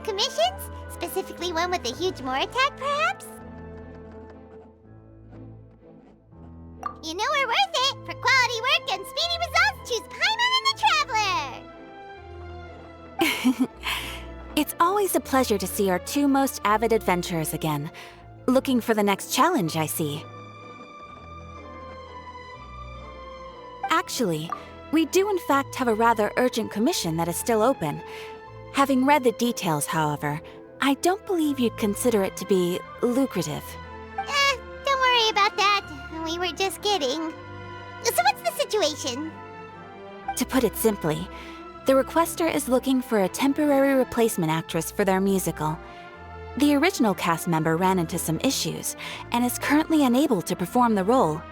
Commissions? Specifically one with a huge more attack, perhaps? You know we're worth it! For quality work and speedy results, choose Paimon and the Traveler! It's always a pleasure to see our two most avid adventurers again. Looking for the next challenge, I see. Actually, we do in fact have a rather urgent commission that is still open. Having read the details, however, I don't believe you'd consider it to be lucrative. Don't worry about that. We were just kidding. So what's the situation? To put it simply, the requester is looking for a temporary replacement actress for their musical. The original cast member ran into some issues and is currently unable to perform the role.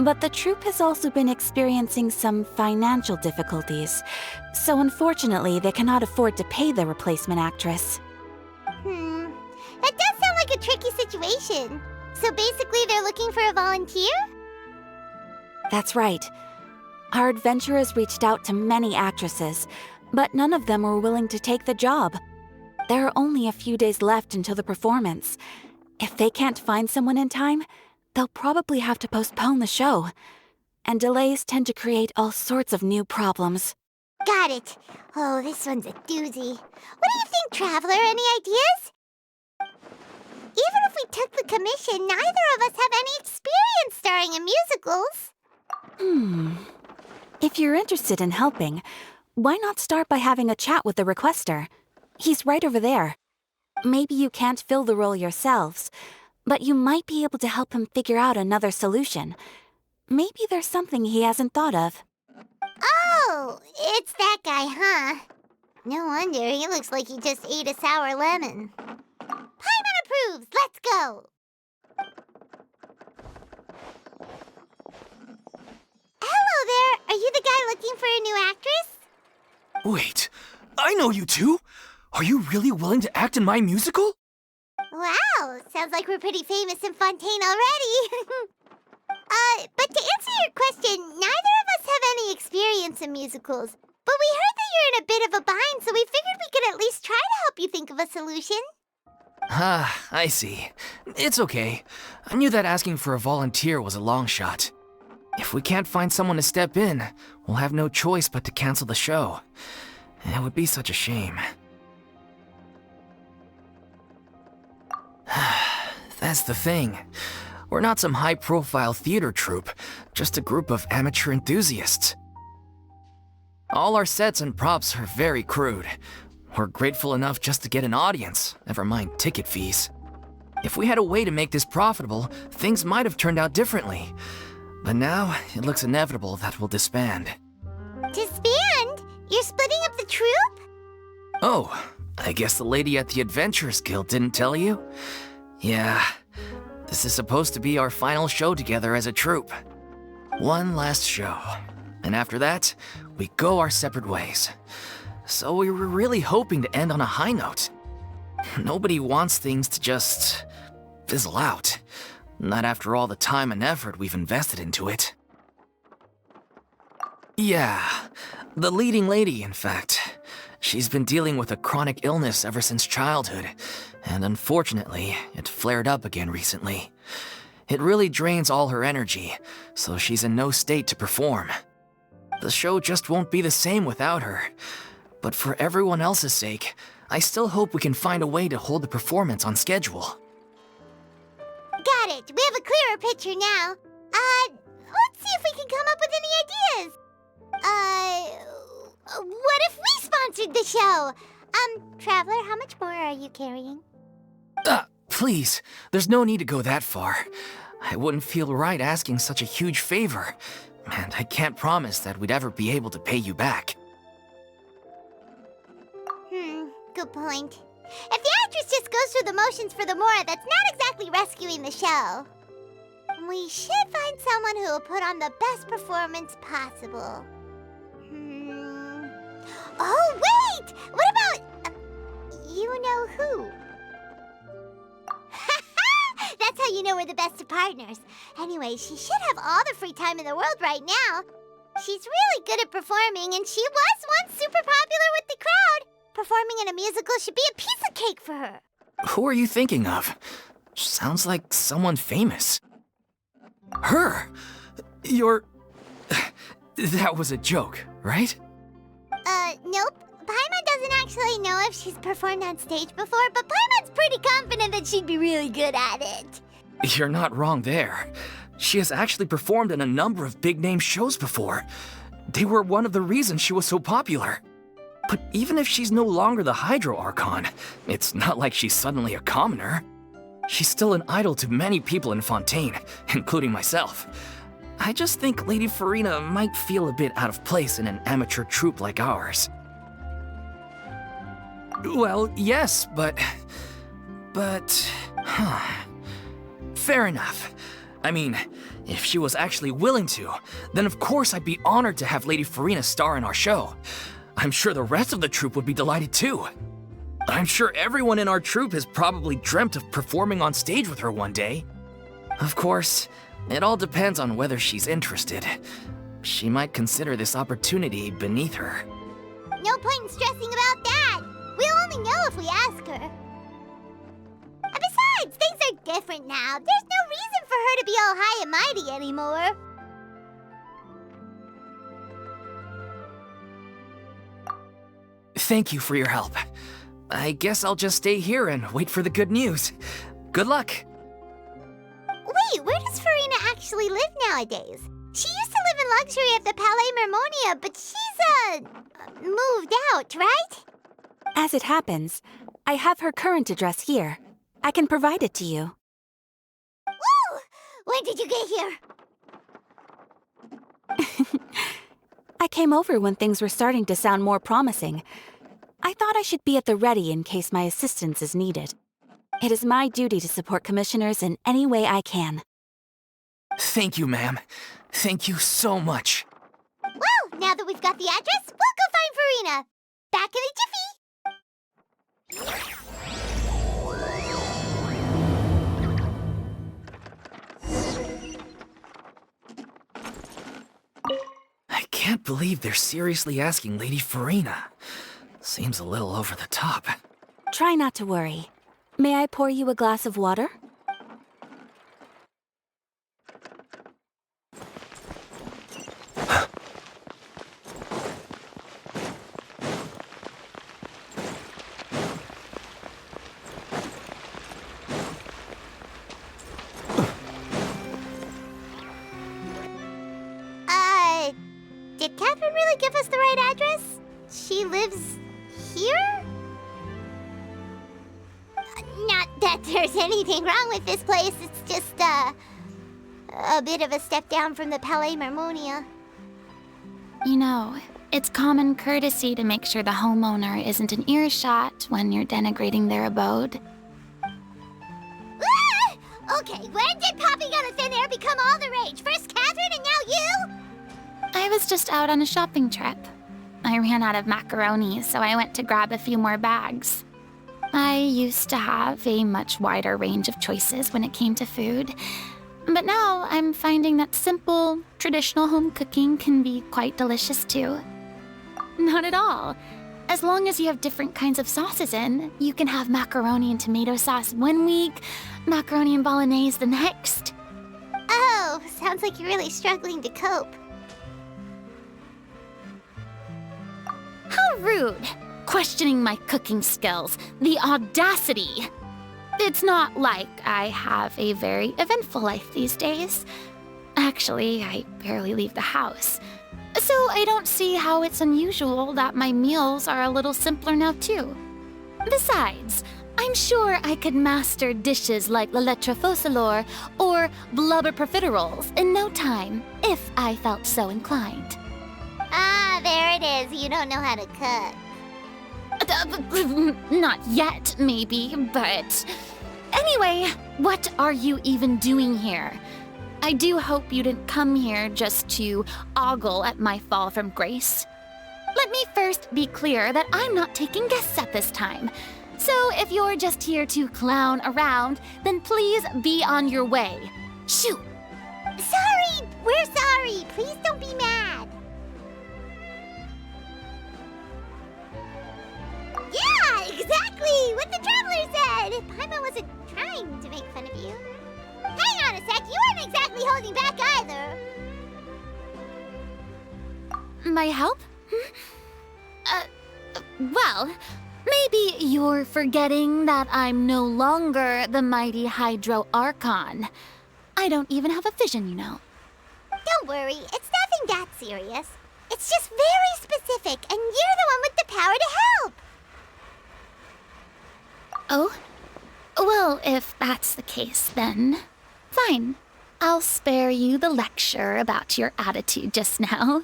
But the troupe has also been experiencing some financial difficulties, so unfortunately they cannot afford to pay the replacement actress. That does sound like a tricky situation. So basically they're looking for a volunteer? That's right. Our adventurers reached out to many actresses, but none of them were willing to take the job. There are only a few days left until the performance. If they can't find someone in time, they'll probably have to postpone the show. And delays tend to create all sorts of new problems. Got it. Oh, this one's a doozy. What do you think, Traveler? Any ideas? Even if we took the commission, neither of us have any experience starring in musicals. If you're interested in helping, why not start by having a chat with the requester? He's right over there. Maybe you can't fill the role yourselves, but you might be able to help him figure out another solution. Maybe there's something he hasn't thought of. Oh, it's that guy, huh? No wonder, he looks like he just ate a sour lemon. Paimon approves! Let's go! Hello there! Are you the guy looking for a new actress? Wait, I know you two! Are you really willing to act in my musical? Wow, sounds like we're pretty famous in Fontaine already. But to answer your question, neither of us have any experience in musicals. But we heard that you're in a bit of a bind, so we figured we could at least try to help you think of a solution. Ah, I see. It's okay. I knew that asking for a volunteer was a long shot. If we can't find someone to step in, we'll have no choice but to cancel the show. It would be such a shame. That's the thing. We're not some high-profile theater troupe, just a group of amateur enthusiasts. All our sets and props are very crude. We're grateful enough just to get an audience, never mind ticket fees. If we had a way to make this profitable, things might have turned out differently. But now, it looks inevitable that we'll disband. Disband? You're splitting up the troupe? Oh, I guess the lady at the Adventurers Guild didn't tell you? Yeah, this is supposed to be our final show together as a troupe. One last show, and after that, we go our separate ways. So we were really hoping to end on a high note. Nobody wants things to just fizzle out. Not after all the time and effort we've invested into it. Yeah, the leading lady, in fact. She's been dealing with a chronic illness ever since childhood, and unfortunately, it flared up again recently. It really drains all her energy, so she's in no state to perform. The show just won't be the same without her. But for everyone else's sake, I still hope we can find a way to hold the performance on schedule. Got it. We have a clearer picture now. What's can come up with any ideas. What if we sponsored the show? Traveler, how much more are you carrying? Please, there's no need to go that far. I wouldn't feel right asking such a huge favor, and I can't promise that we'd ever be able to pay you back. Good point. If the actress just goes through the motions for the Mora, that's not exactly rescuing the show. We should find someone who will put on the best performance possible. Oh, wait! What about... you know who? That's how you know we're the best of partners. Anyway, she should have all the free time in the world right now. She's really good at performing, and she was once super popular with the crowd. Performing in a musical should be a piece of cake for her. Who are you thinking of? Sounds like someone famous. Her? You're... That was a joke, right? Nope. Paimon doesn't actually know if she's performed on stage before, but Paimon's pretty confident that she'd be really good at it. You're not wrong there. She has actually performed in a number of big-name shows before. They were one of the reasons she was so popular. But even if she's no longer the Hydro Archon, it's not like she's suddenly a commoner. She's still an idol to many people in Fontaine, including myself. I just think Lady Furina might feel a bit out of place in an amateur troupe like ours. Well, yes, but... Fair enough. I mean, if she was actually willing to, then of course I'd be honored to have Lady Furina star in our show. I'm sure the rest of the troupe would be delighted too. I'm sure everyone in our troupe has probably dreamt of performing on stage with her one day. Of course, it all depends on whether she's interested. She might consider this opportunity beneath her. No point in stressing about that. We'll only know if we ask her. And besides, things are different now. There's no reason for her to be all high and mighty anymore. Thank you for your help. I guess I'll just stay here and wait for the good news. Good luck. Wait, where does Furina actually live nowadays? She used to live in luxury at the Palais Mermonia, but she's, moved out, right? As it happens, I have her current address here. I can provide it to you. Woo! When did you get here? I came over when things were starting to sound more promising. I thought I should be at the ready in case my assistance is needed. It is my duty to support commissioners in any way I can. Thank you, ma'am. Thank you so much. Well, now that we've got the address, we'll go find Furina. Back in a jiffy. I can't believe they're seriously asking Lady Furina. Seems a little over the top. Try not to worry. May I pour you a glass of water? Did Catherine really give us the right address? She lives here? Not that there's anything wrong with this place, it's just, a bit of a step down from the Palais Mermonia. You know, it's common courtesy to make sure the homeowner isn't an earshot when you're denigrating their abode. Ah! Okay, when did popping out of thin air become all the rage? First Catherine and now you? I was just out on a shopping trip. I ran out of macaroni, so I went to grab a few more bags. I used to have a much wider range of choices when it came to food, but now I'm finding that simple, traditional home cooking can be quite delicious too. Not at all. As long as you have different kinds of sauces in, you can have macaroni and tomato sauce one week, macaroni and bolognese the next. Oh, sounds like you're really struggling to cope. How rude! Questioning my cooking skills. The audacity! It's not like I have a very eventful life these days. Actually, I barely leave the house. So I don't see how it's unusual that my meals are a little simpler now too. Besides, I'm sure I could master dishes like la lettre faucilor or blubber profiteroles in no time, if I felt so inclined. Ah, there it is. You don't know how to cook. Not yet, maybe, but... Anyway, what are you even doing here? I do hope you didn't come here just to ogle at my fall from grace. Let me first be clear that I'm not taking guests at this time. So if you're just here to clown around, then please be on your way. Shoo! Sorry! We're sorry! Please don't be mad! Yeah, exactly! What the traveler said! Paimon wasn't trying to make fun of you. Hang on a sec, you weren't exactly holding back either. My help? Well, maybe you're forgetting that I'm no longer the mighty 𝐒𝐨𝐿𝐴. I don't even have a vision, you know. Don't worry, it's nothing that serious. It's just very specific, and you're the one with the power to help. Oh? Well, if that's the case, then fine. I'll spare you the lecture about your attitude just now.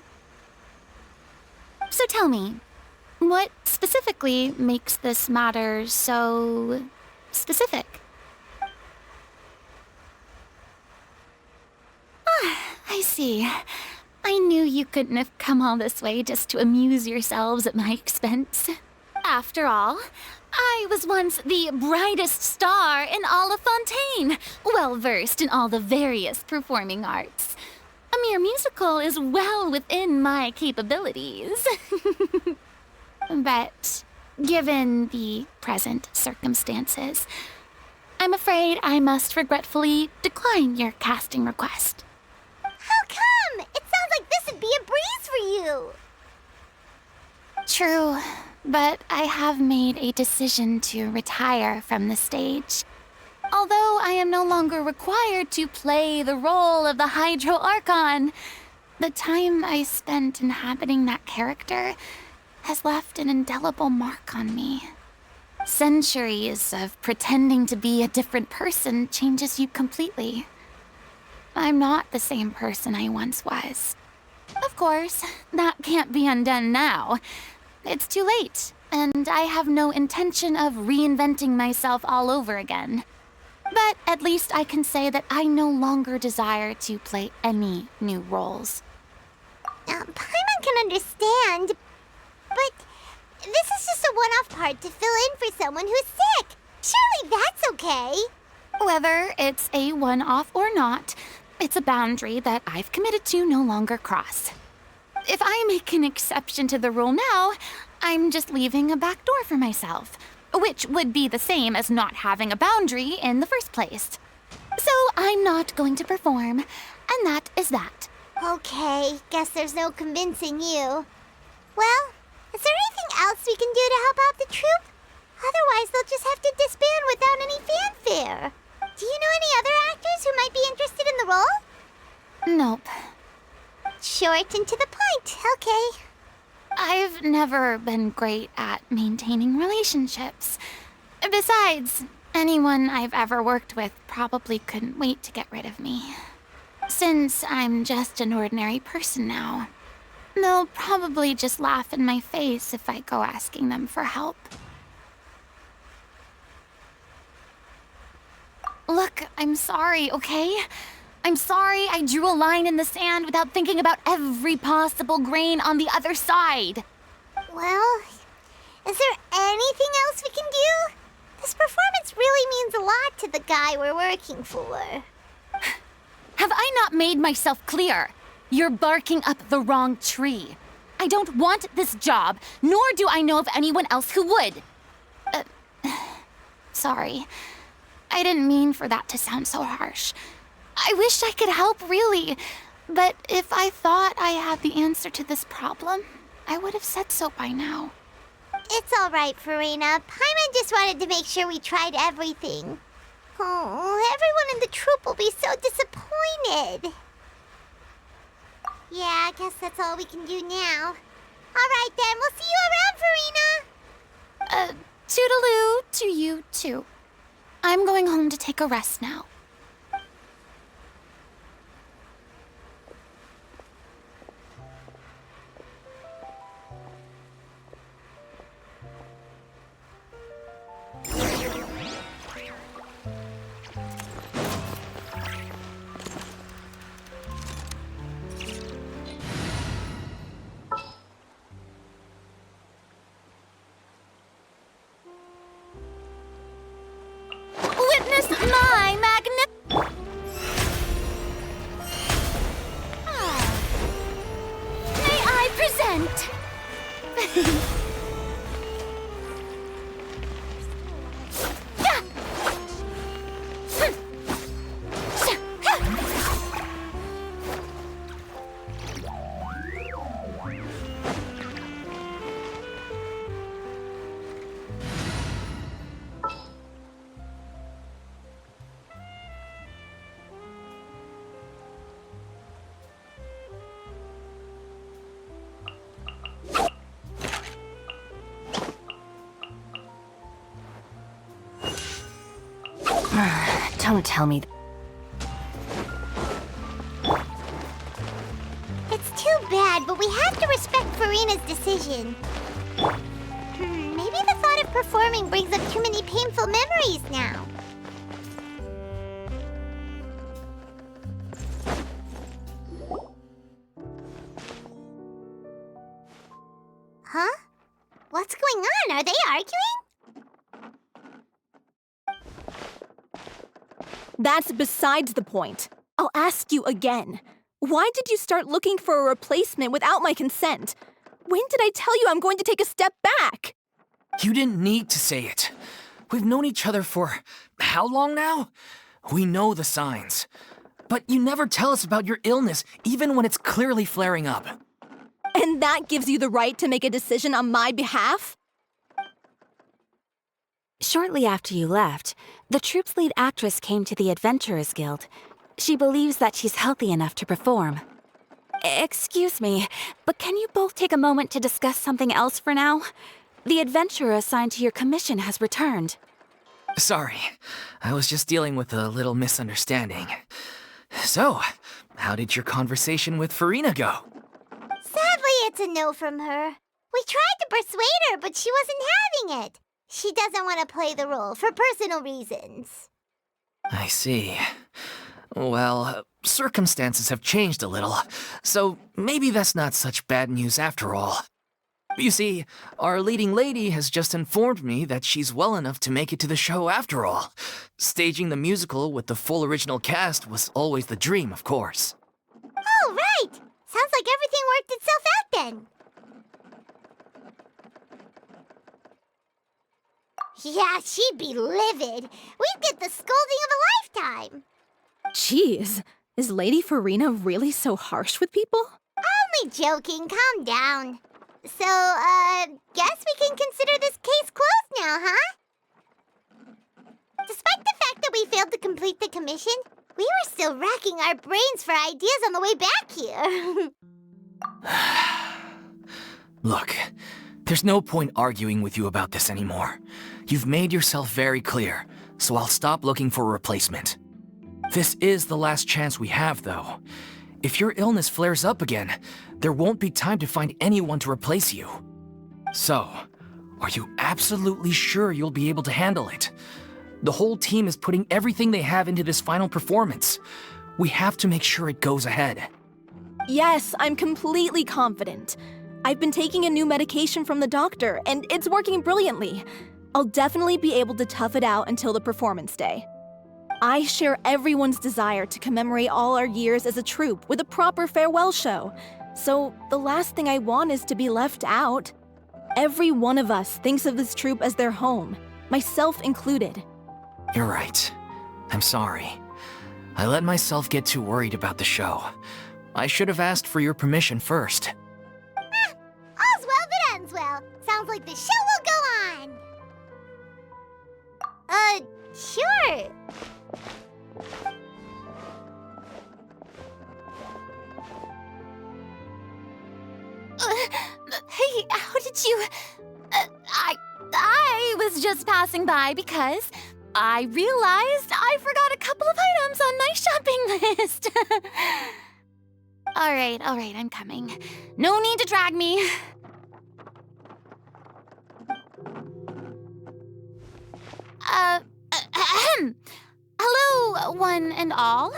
So tell me, what specifically makes this matter so specific? Ah, I see. I knew you couldn't have come all this way just to amuse yourselves at my expense. After all, I was once the brightest star in all of Fontaine, well-versed in all the various performing arts. A mere musical is well within my capabilities. But given the present circumstances, I'm afraid I must regretfully decline your casting request. How come? It sounds like this would be a breeze for you. True, but I have made a decision to retire from the stage. Although I am no longer required to play the role of the 𝐒𝐿𝐴, the time I spent inhabiting that character has left an indelible mark on me. Centuries of pretending to be a different person changes you completely. I'm not the same person I once was. Of course, that can't be undone now. It's too late, and I have no intention of reinventing myself all over again. But at least I can say that I no longer desire to play any new roles. Paimon can understand, but this is just a one-off part to fill in for someone who's sick. Surely that's okay. Whether it's a one-off or not, it's a boundary that I've committed to no longer cross. If I make an exception to the rule now, I'm just leaving a back door for myself, which would be the same as not having a boundary in the first place. So I'm not going to perform, and that is that. Okay, guess there's no convincing you. Well, is there anything else we can do to help out the troupe? Otherwise, they'll just have to disband without any fanfare. Do you know any other actors who might be interested in the role? Nope. Short and to the point, okay. I've never been great at maintaining relationships. Besides, anyone I've ever worked with probably couldn't wait to get rid of me. Since I'm just an ordinary person now, they'll probably just laugh in my face if I go asking them for help. Look, I'm sorry, okay? I'm sorry I drew a line in the sand without thinking about every possible grain on the other side. Well, is there anything else we can do? This performance really means a lot to the guy we're working for. Have I not made myself clear? You're barking up the wrong tree. I don't want this job, nor do I know of anyone else who would. Sorry. I didn't mean for that to sound so harsh. I wish I could help, really. But if I thought I had the answer to this problem, I would have said so by now. It's all right, Furina. Paimon just wanted to make sure we tried everything. Oh, everyone in the troupe will be so disappointed. Yeah, I guess that's all we can do now. All right then, we'll see you around, Furina! Toodaloo to you too. I'm going home to take a rest now. Witness my May I present? Don't tell me. It's too bad, but we have to respect Furina's decision. Maybe the thought of performing brings up too many painful memories now. Huh? What's going on? Are they arguing? That's besides the point. I'll ask you again. Why did you start looking for a replacement without my consent? When did I tell you I'm going to take a step back? You didn't need to say it. We've known each other for how long now? We know the signs. But you never tell us about your illness, even when it's clearly flaring up. And that gives you the right to make a decision on my behalf? Shortly after you left, the troupe's lead actress came to the Adventurers Guild. She believes that she's healthy enough to perform. Excuse me, but can you both take a moment to discuss something else for now? The adventurer assigned to your commission has returned. Sorry, I was just dealing with a little misunderstanding. So, how did your conversation with Furina go? Sadly, it's a no from her. We tried to persuade her, but she wasn't having it. She doesn't want to play the role for personal reasons. I see. Well, circumstances have changed a little, so maybe that's not such bad news after all. You see, our leading lady has just informed me that she's well enough to make it to the show after all. Staging the musical with the full original cast was always the dream, of course. Oh, right! Sounds like everything worked itself out then. Yeah, she'd be livid. We'd get the scolding of a lifetime. Jeez, is Lady Furina really so harsh with people? Only joking, calm down. So, guess we can consider this case closed now, huh? Despite the fact that we failed to complete the commission, we were still racking our brains for ideas on the way back here. Look, there's no point arguing with you about this anymore. You've made yourself very clear, so I'll stop looking for a replacement. This is the last chance we have, though. If your illness flares up again, there won't be time to find anyone to replace you. So, are you absolutely sure you'll be able to handle it? The whole team is putting everything they have into this final performance. We have to make sure it goes ahead. Yes, I'm completely confident. I've been taking a new medication from the doctor, and it's working brilliantly. I'll definitely be able to tough it out until the performance day. I share everyone's desire to commemorate all our years as a troupe with a proper farewell show. So the last thing I want is to be left out. Every one of us thinks of this troupe as their home, myself included. You're right. I'm sorry. I let myself get too worried about the show. I should have asked for your permission first. All's well that ends well. Sounds like the show will go on. Sure. did you... I was just passing by because I realized I forgot a couple of items on my shopping list. All right, I'm coming. No need to drag me. Hello, one and all.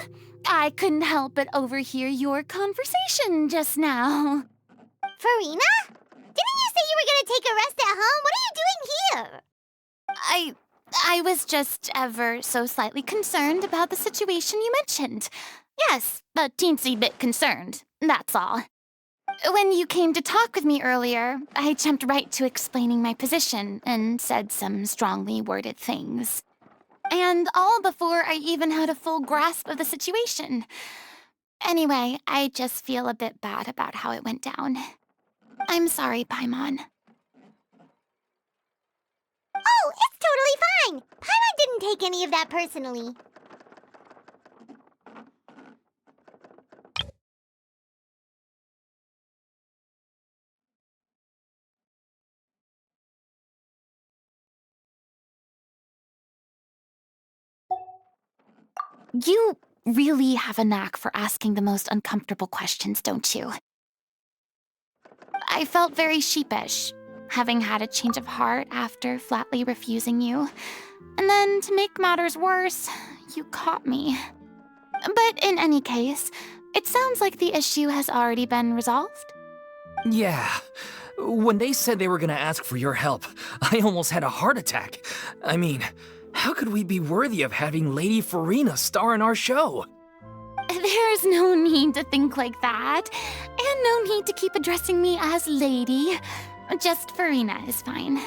I couldn't help but overhear your conversation just now. Furina? Didn't you say you were gonna take a rest at home? What are you doing here? I was just ever so slightly concerned about the situation you mentioned. Yes, a teensy bit concerned, that's all. When you came to talk with me earlier, I jumped right to explaining my position and said some strongly worded things. And all before I even had a full grasp of the situation. Anyway, I just feel a bit bad about how it went down. I'm sorry, Paimon. Oh, it's totally fine. Paimon didn't take any of that personally. You really have a knack for asking the most uncomfortable questions, don't you? I felt very sheepish, having had a change of heart after flatly refusing you. And then, to make matters worse, you caught me. But in any case, it sounds like the issue has already been resolved. Yeah. When they said they were gonna ask for your help, I almost had a heart attack. I mean, how could we be worthy of having Lady Furina star in our show? There's no need to think like that, and no need to keep addressing me as lady. Just Furina is fine.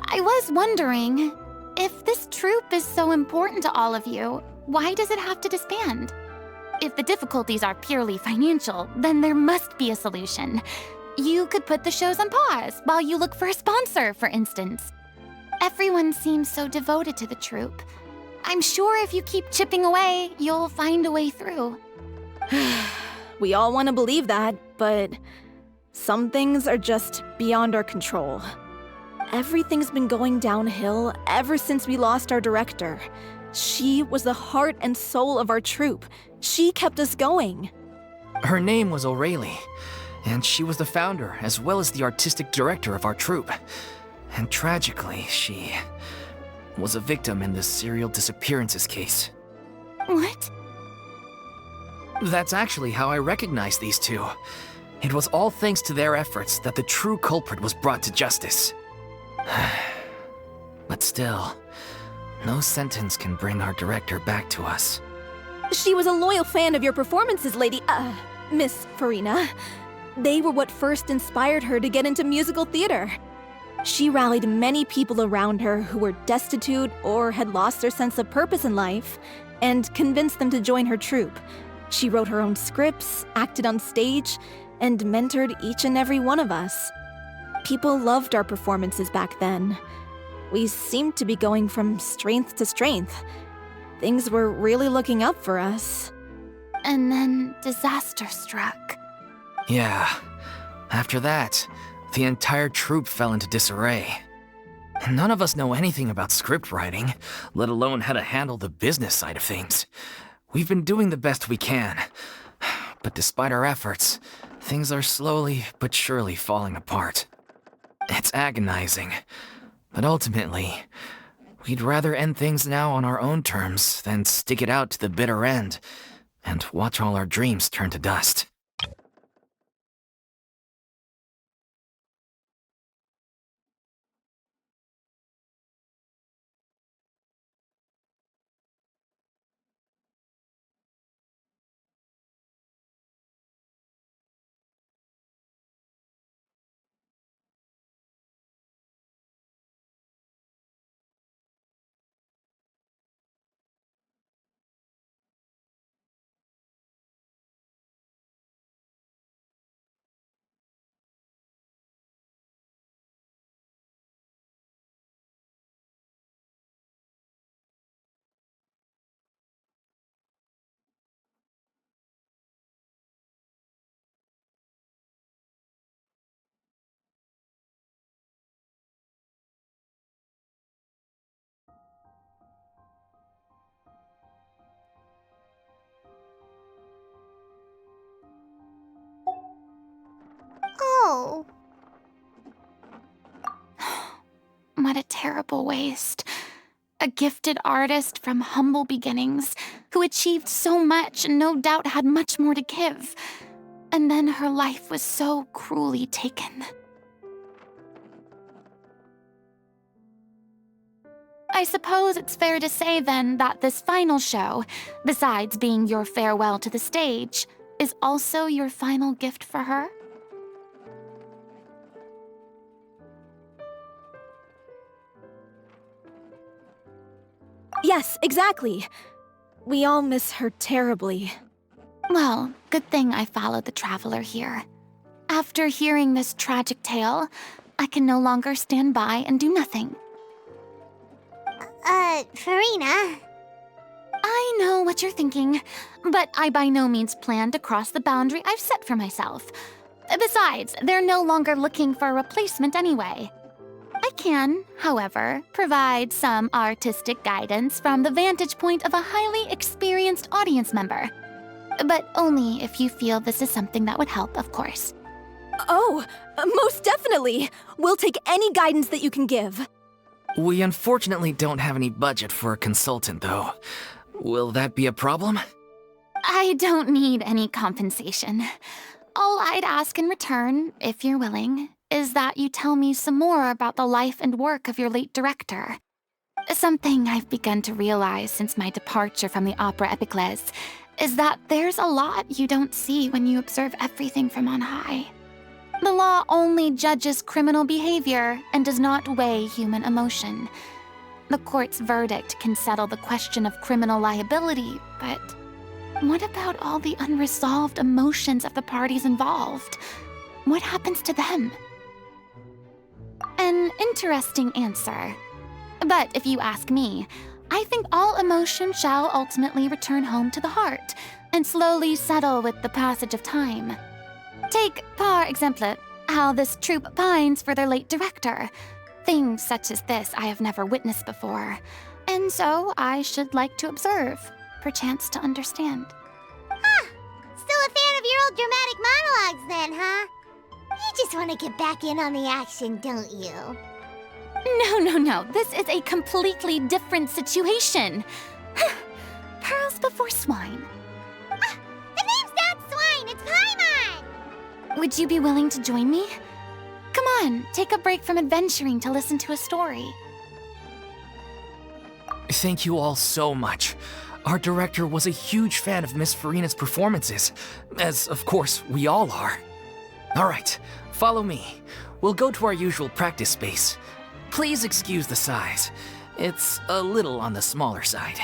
I was wondering, if this troupe is so important to all of you, why does it have to disband? If the difficulties are purely financial, then there must be a solution. You could put the shows on pause while you look for a sponsor, for instance. Everyone seems so devoted to the troupe. I'm sure if you keep chipping away, you'll find a way through. We all want to believe that, but some things are just beyond our control. Everything's been going downhill ever since we lost our director. She was the heart and soul of our troupe. She kept us going. Her name was 𝐒𝐨𝐿𝐼, and she was the founder as well as the artistic director of our troupe. And tragically, she was a victim in the serial disappearances case. What? That's actually how I recognized these two. It was all thanks to their efforts that the true culprit was brought to justice. But still, no sentence can bring our director back to us. She was a loyal fan of your performances, Miss Furina. They were what first inspired her to get into musical theater. She rallied many people around her who were destitute or had lost their sense of purpose in life, and convinced them to join her troupe. She wrote her own scripts, acted on stage, and mentored each and every one of us. People loved our performances back then. We seemed to be going from strength to strength. Things were really looking up for us. And then disaster struck. Yeah. After that, the entire troupe fell into disarray. None of us know anything about script writing, let alone how to handle the business side of things. We've been doing the best we can. But despite our efforts, things are slowly but surely falling apart. It's agonizing. But ultimately, we'd rather end things now on our own terms than stick it out to the bitter end and watch all our dreams turn to dust. terrible waste. A gifted artist from humble beginnings who achieved so much and no doubt had much more to give. And then her life was so cruelly taken. I suppose it's fair to say then that this final show, besides being your farewell to the stage, is also your final gift for her? Yes, exactly. We all miss her terribly. Well, good thing I followed the traveler here. After hearing this tragic tale, I can no longer stand by and do nothing. Furina. I know what you're thinking, but I by no means plan to cross the boundary I've set for myself. Besides, they're no longer looking for a replacement anyway. I can, however, provide some artistic guidance from the vantage point of a highly experienced audience member. But only if you feel this is something that would help, of course. Oh, most definitely! We'll take any guidance that you can give. We unfortunately don't have any budget for a consultant, though. Will that be a problem? I don't need any compensation. All I'd ask in return, if you're willing, is that you tell me some more about the life and work of your late director. Something I've begun to realize since my departure from the opera 𝐒𝐥𝐿𝐴 is that there's a lot you don't see when you observe everything from on high. The law only judges criminal behavior and does not weigh human emotion. The court's verdict can settle the question of criminal liability, but what about all the unresolved emotions of the parties involved? What happens to them? An interesting answer. But if you ask me, I think all emotion shall ultimately return home to the heart and slowly settle with the passage of time. Take, par exemple, how this troupe pines for their late director. Things such as this I have never witnessed before, and so I should like to observe, perchance to understand. Huh. Still a fan of your old dramatic monologues then, huh? You just want to get back in on the action, don't you? No. This is a completely different situation. Pearls before swine. The name's not Swine, it's Paimon! Would you be willing to join me? Come on, take a break from adventuring to listen to a story. Thank you all so much. Our director was a huge fan of Miss Furina's performances, as of course we all are. All right, follow me. We'll go to our usual practice space. Please excuse the size. It's a little on the smaller side.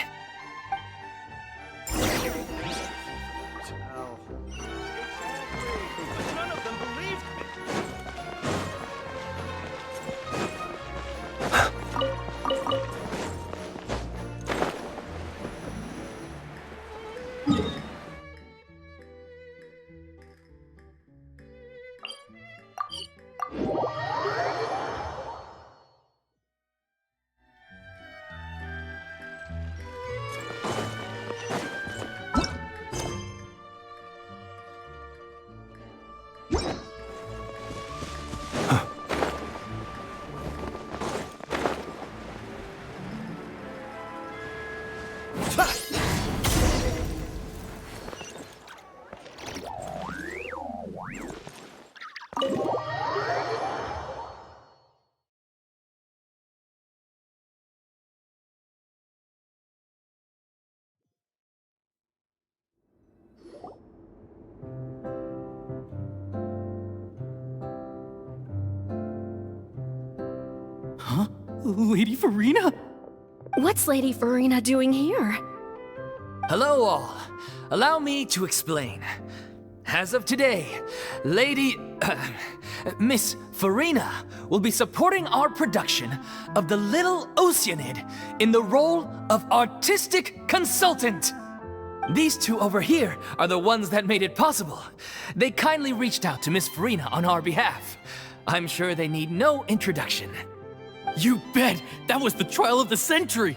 Huh? Lady Furina? What's Lady Furina doing here? Hello all. Allow me to explain. As of today, Miss Furina will be supporting our production of the Little Oceanid in the role of artistic consultant. These two over here are the ones that made it possible. They kindly reached out to Miss Furina on our behalf. I'm sure they need no introduction. You bet! That was the trial of the century!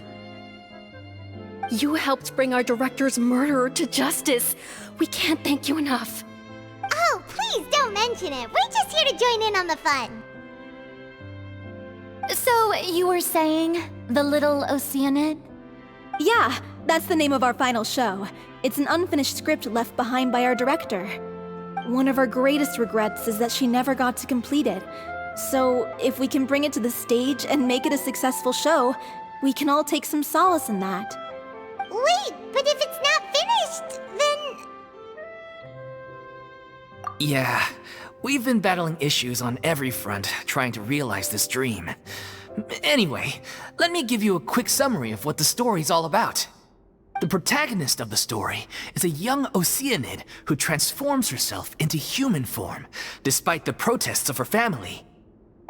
You helped bring our director's murderer to justice. We can't thank you enough. Oh, please don't mention it. We're just here to join in on the fun. So, you were saying the little Oceanid? Yeah, that's the name of our final show. It's an unfinished script left behind by our director. One of our greatest regrets is that she never got to complete it. So, if we can bring it to the stage and make it a successful show, we can all take some solace in that. Wait, but if it's not finished, then... Yeah, we've been battling issues on every front trying to realize this dream. Anyway, let me give you a quick summary of what the story's all about. The protagonist of the story is a young Oceanid who transforms herself into human form, despite the protests of her family.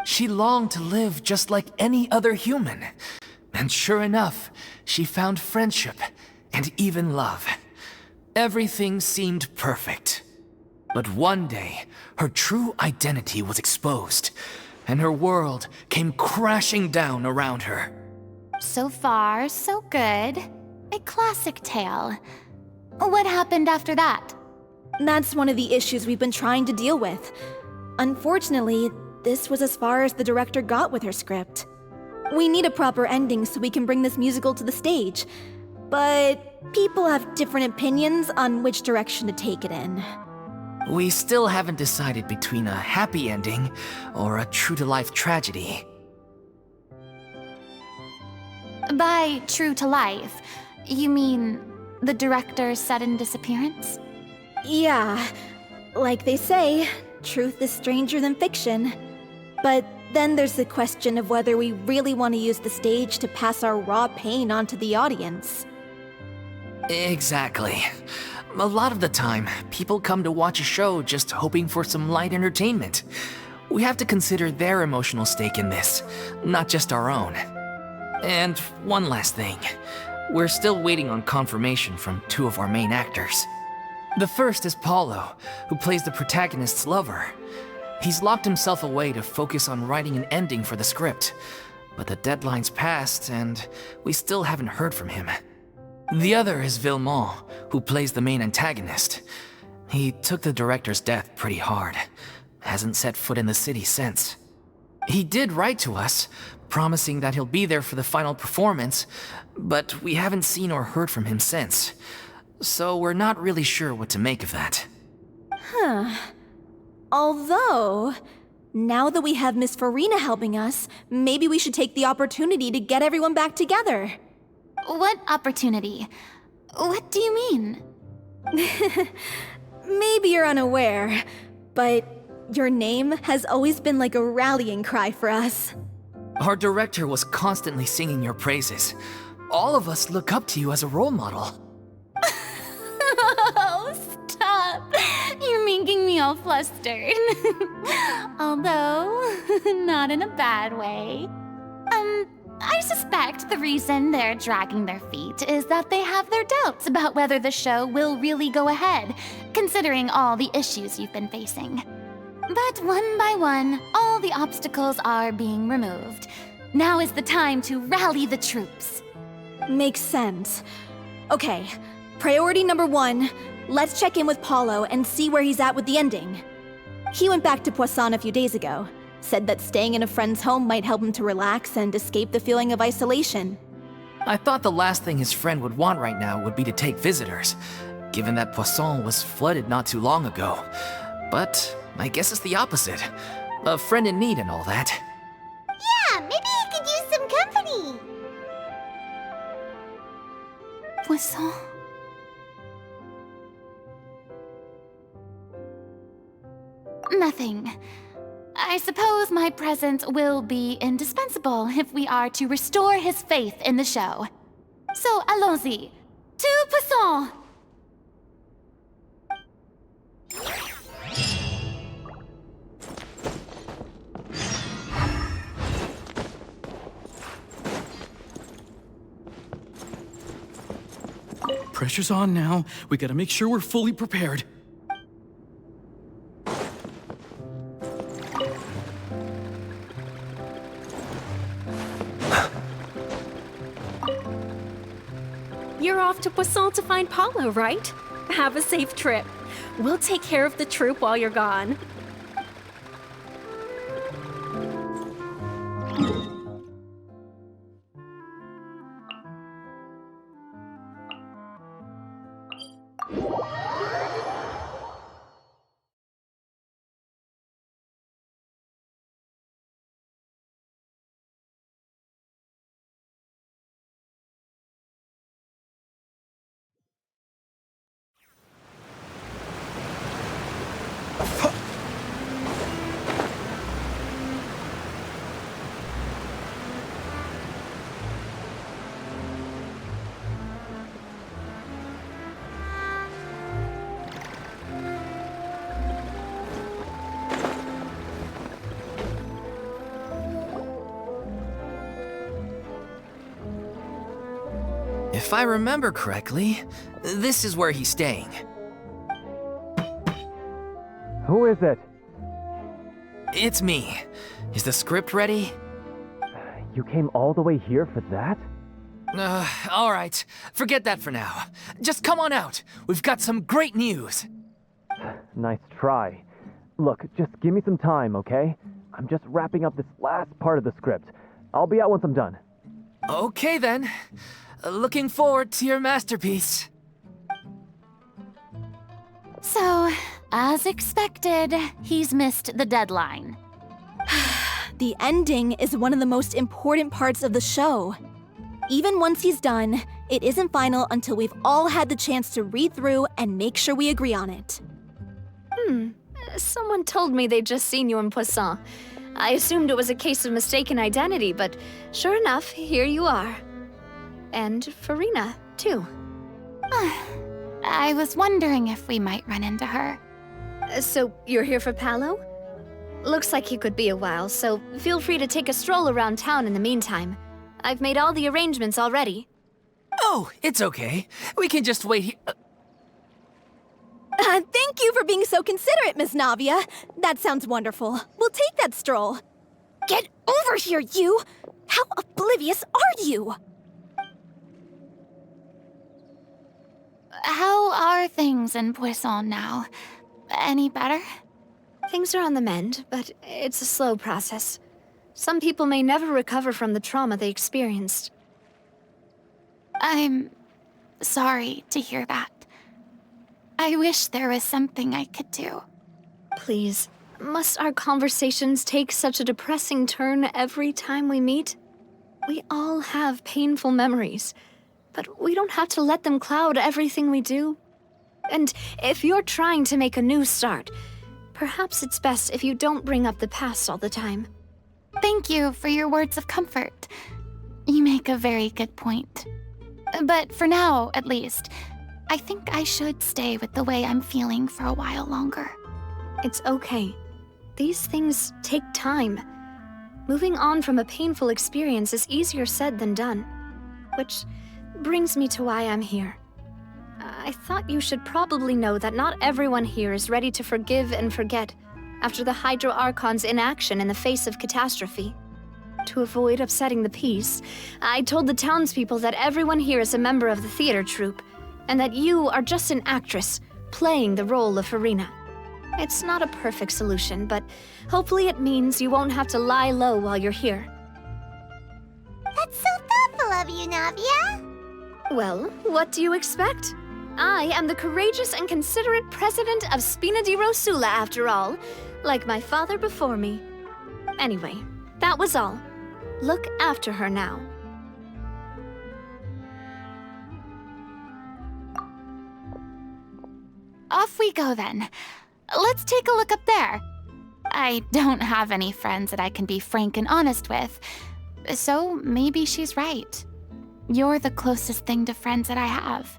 She longed to live just like any other human. And sure enough, she found friendship and even love. Everything seemed perfect. But one day, her true identity was exposed, and her world came crashing down around her. So far, so good. A classic tale. What happened after that? That's one of the issues we've been trying to deal with. Unfortunately, this was as far as the director got with her script. We need a proper ending so we can bring this musical to the stage. But people have different opinions on which direction to take it in. We still haven't decided between a happy ending or a true-to-life tragedy. By true to life, you mean the director's sudden disappearance? Yeah, like they say, truth is stranger than fiction. But then there's the question of whether we really want to use the stage to pass our raw pain onto the audience. Exactly. A lot of the time, people come to watch a show just hoping for some light entertainment. We have to consider their emotional stake in this, not just our own. And one last thing. We're still waiting on confirmation from two of our main actors. The first is Paulo, who plays the protagonist's lover. He's locked himself away to focus on writing an ending for the script, but the deadline's passed and we still haven't heard from him. The other is Villemont, who plays the main antagonist. He took the director's death pretty hard. Hasn't set foot in the city since. He did write to us, promising that he'll be there for the final performance, but we haven't seen or heard from him since. So we're not really sure what to make of that. Although, now that we have Miss Furina helping us, maybe we should take the opportunity to get everyone back together. What opportunity? What do you mean? Maybe you're unaware, but your name has always been like a rallying cry for us. Our director was constantly singing your praises. All of us look up to you as a role model. Oh, stop! You're making me all flustered. Although, not in a bad way. I suspect the reason they're dragging their feet is that they have their doubts about whether the show will really go ahead, considering all the issues you've been facing. But one by one, all the obstacles are being removed. Now is the time to rally the troops. Makes sense. Okay, priority number 1, let's check in with Paulo and see where he's at with the ending. He went back to Poisson a few days ago. Said that staying in a friend's home might help him to relax and escape the feeling of isolation. I thought the last thing his friend would want right now would be to take visitors, given that Poisson was flooded not too long ago. But I guess it's the opposite. A friend in need and all that. Yeah, maybe he could use some company. Poisson? Nothing. I suppose my presence will be indispensable if we are to restore his faith in the show. So, allons-y. To Poisson! Pressure's on now. We gotta make sure we're fully prepared. You're off to Poisson to find Paulo, right? Have a safe trip. We'll take care of the troop while you're gone. If I remember correctly, this is where he's staying. Who is it? It's me. Is the script ready? You came all the way here for that? All right. Forget that for now. Just come on out. We've got some great news. Nice try. Look, just give me some time, okay? I'm just wrapping up this last part of the script. I'll be out once I'm done. Okay then. Looking forward to your masterpiece. So, as expected, he's missed the deadline. The ending is one of the most important parts of the show. Even once he's done, it isn't final until we've all had the chance to read through and make sure we agree on it. Someone told me they'd just seen you in Poisson. I assumed it was a case of mistaken identity, but sure enough, here you are. And Furina, too. I was wondering if we might run into her. So, you're here for Paolo? Looks like he could be a while, so feel free to take a stroll around town in the meantime. I've made all the arrangements already. Oh, it's okay. We can just wait here. Thank you for being so considerate, Miss Navia. That sounds wonderful. We'll take that stroll. Get over here, you! How oblivious are you? How are things in Poisson now? Any better? Things are on the mend, but it's a slow process. Some people may never recover from the trauma they experienced. I'm sorry to hear that. I wish there was something I could do. Please, must our conversations take such a depressing turn every time we meet? We all have painful memories, but we don't have to let them cloud everything we do. And if you're trying to make a new start, perhaps it's best if you don't bring up the past all the time. Thank you for your words of comfort. You make a very good point. But for now, at least, I think I should stay with the way I'm feeling for a while longer. It's okay. These things take time. Moving on from a painful experience is easier said than done. Which brings me to why I'm here. I thought you should probably know that not everyone here is ready to forgive and forget after the Hydro Archon's inaction in the face of catastrophe. To avoid upsetting the peace, I told the townspeople that everyone here is a member of the theater troupe, and that you are just an actress playing the role of Furina. It's not a perfect solution, but hopefully it means you won't have to lie low while you're here. That's so thoughtful of you, Navia. Well, what do you expect? I am the courageous and considerate president of Spina di Rosula, after all, like my father before me. Anyway, that was all. Look after her now. Off we go then. Let's take a look up there. I don't have any friends that I can be frank and honest with, so maybe she's right. You're the closest thing to friends that I have.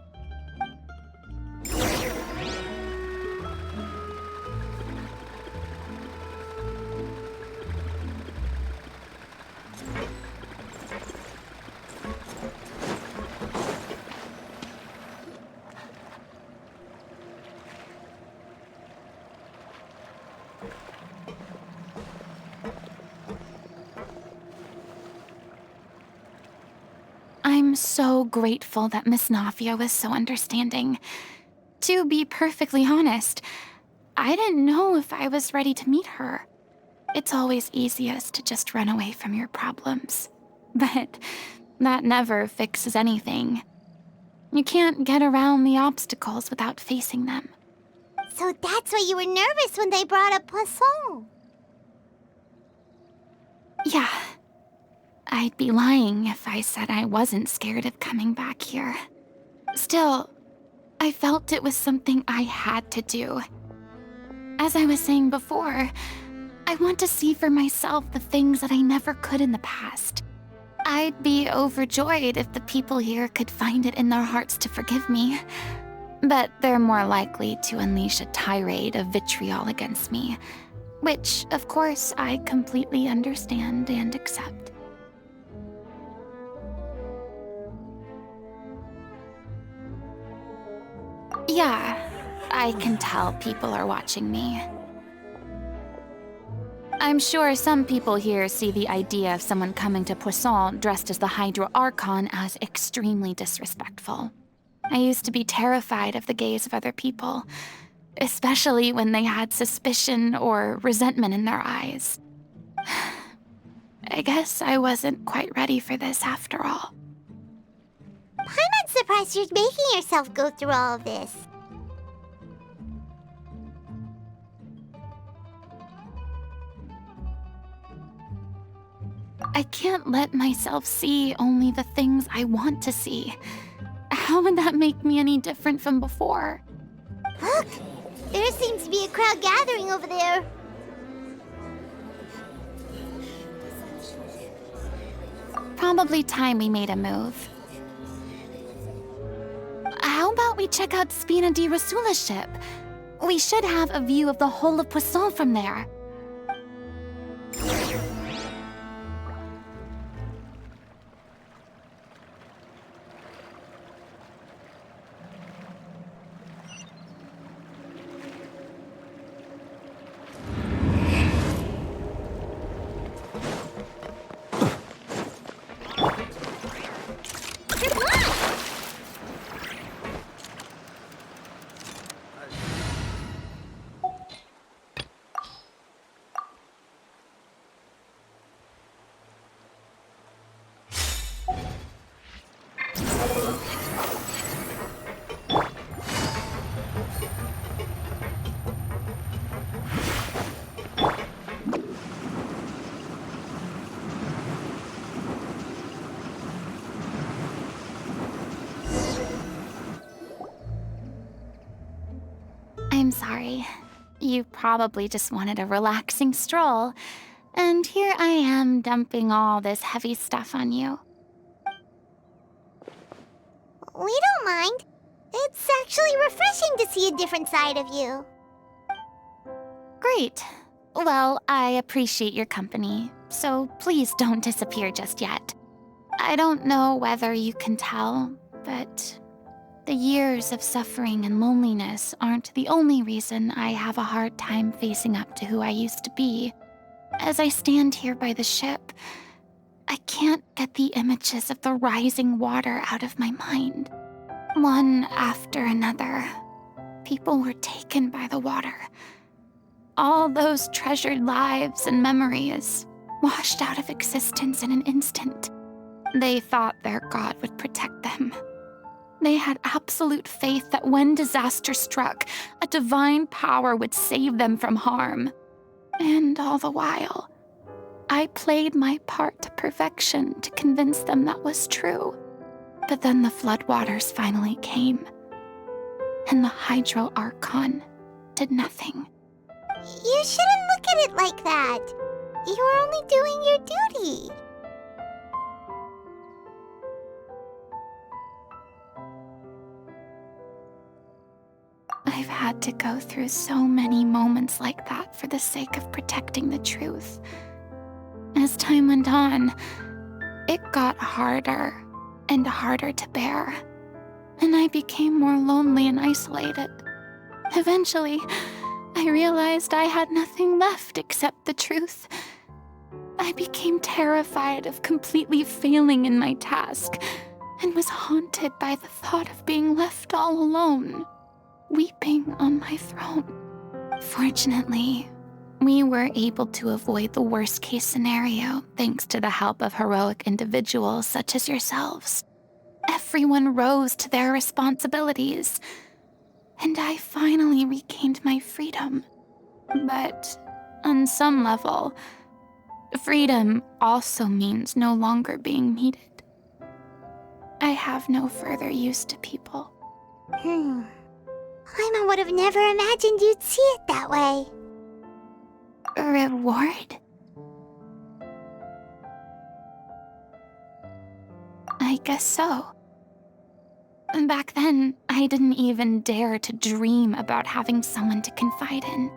I'm so grateful that Miss Navia was so understanding. To be perfectly honest, I didn't know if I was ready to meet her. It's always easiest to just run away from your problems. But that never fixes anything. You can't get around the obstacles without facing them. So that's why you were nervous when they brought up Poisson. Yeah. I'd be lying if I said I wasn't scared of coming back here. Still, I felt it was something I had to do. As I was saying before, I want to see for myself the things that I never could in the past. I'd be overjoyed if the people here could find it in their hearts to forgive me. But they're more likely to unleash a tirade of vitriol against me, which, of course, I completely understand and accept. Yeah, I can tell people are watching me. I'm sure some people here see the idea of someone coming to Poisson dressed as the 𝐤𝐤𝐢𝐚𝐥 as extremely disrespectful. I used to be terrified of the gaze of other people, especially when they had suspicion or resentment in their eyes. I guess I wasn't quite ready for this after all. I'm not surprised you're making yourself go through all of this. I can't let myself see only the things I want to see. How would that make me any different from before? Look! There seems to be a crowd gathering over there. Probably time we made a move. How about we check out Spina di Rosula's ship? We should have a view of the whole of Poisson from there. I'm sorry. You probably just wanted a relaxing stroll, and here I am dumping all this heavy stuff on you. We don't mind. It's actually refreshing to see a different side of you. Great. Well, I appreciate your company, so please don't disappear just yet. I don't know whether you can tell, but the years of suffering and loneliness aren't the only reason I have a hard time facing up to who I used to be. As I stand here by the ship, I can't get the images of the rising water out of my mind. One after another, people were taken by the water. All those treasured lives and memories washed out of existence in an instant. They thought their God would protect them. They had absolute faith that when disaster struck, a divine power would save them from harm. And all the while, I played my part to perfection to convince them that was true. But then the floodwaters finally came, and the 𝐤𝐤𝐢𝐚𝐥 did nothing. You shouldn't look at it like that. You were only doing your duty. I've had to go through so many moments like that for the sake of protecting the truth. As time went on, it got harder and harder to bear, and I became more lonely and isolated. Eventually, I realized I had nothing left except the truth. I became terrified of completely failing in my task, and was haunted by the thought of being left all alone, weeping on my throne. Fortunately, we were able to avoid the worst-case scenario thanks to the help of heroic individuals such as yourselves. everyone rose to their responsibilities. And I finally regained my freedom. But on some level, freedom also means no longer being needed. I have no further use to people. Paimon would have never imagined you'd see it that way. A reward? I guess so. Back then, I didn't even dare to dream about having someone to confide in.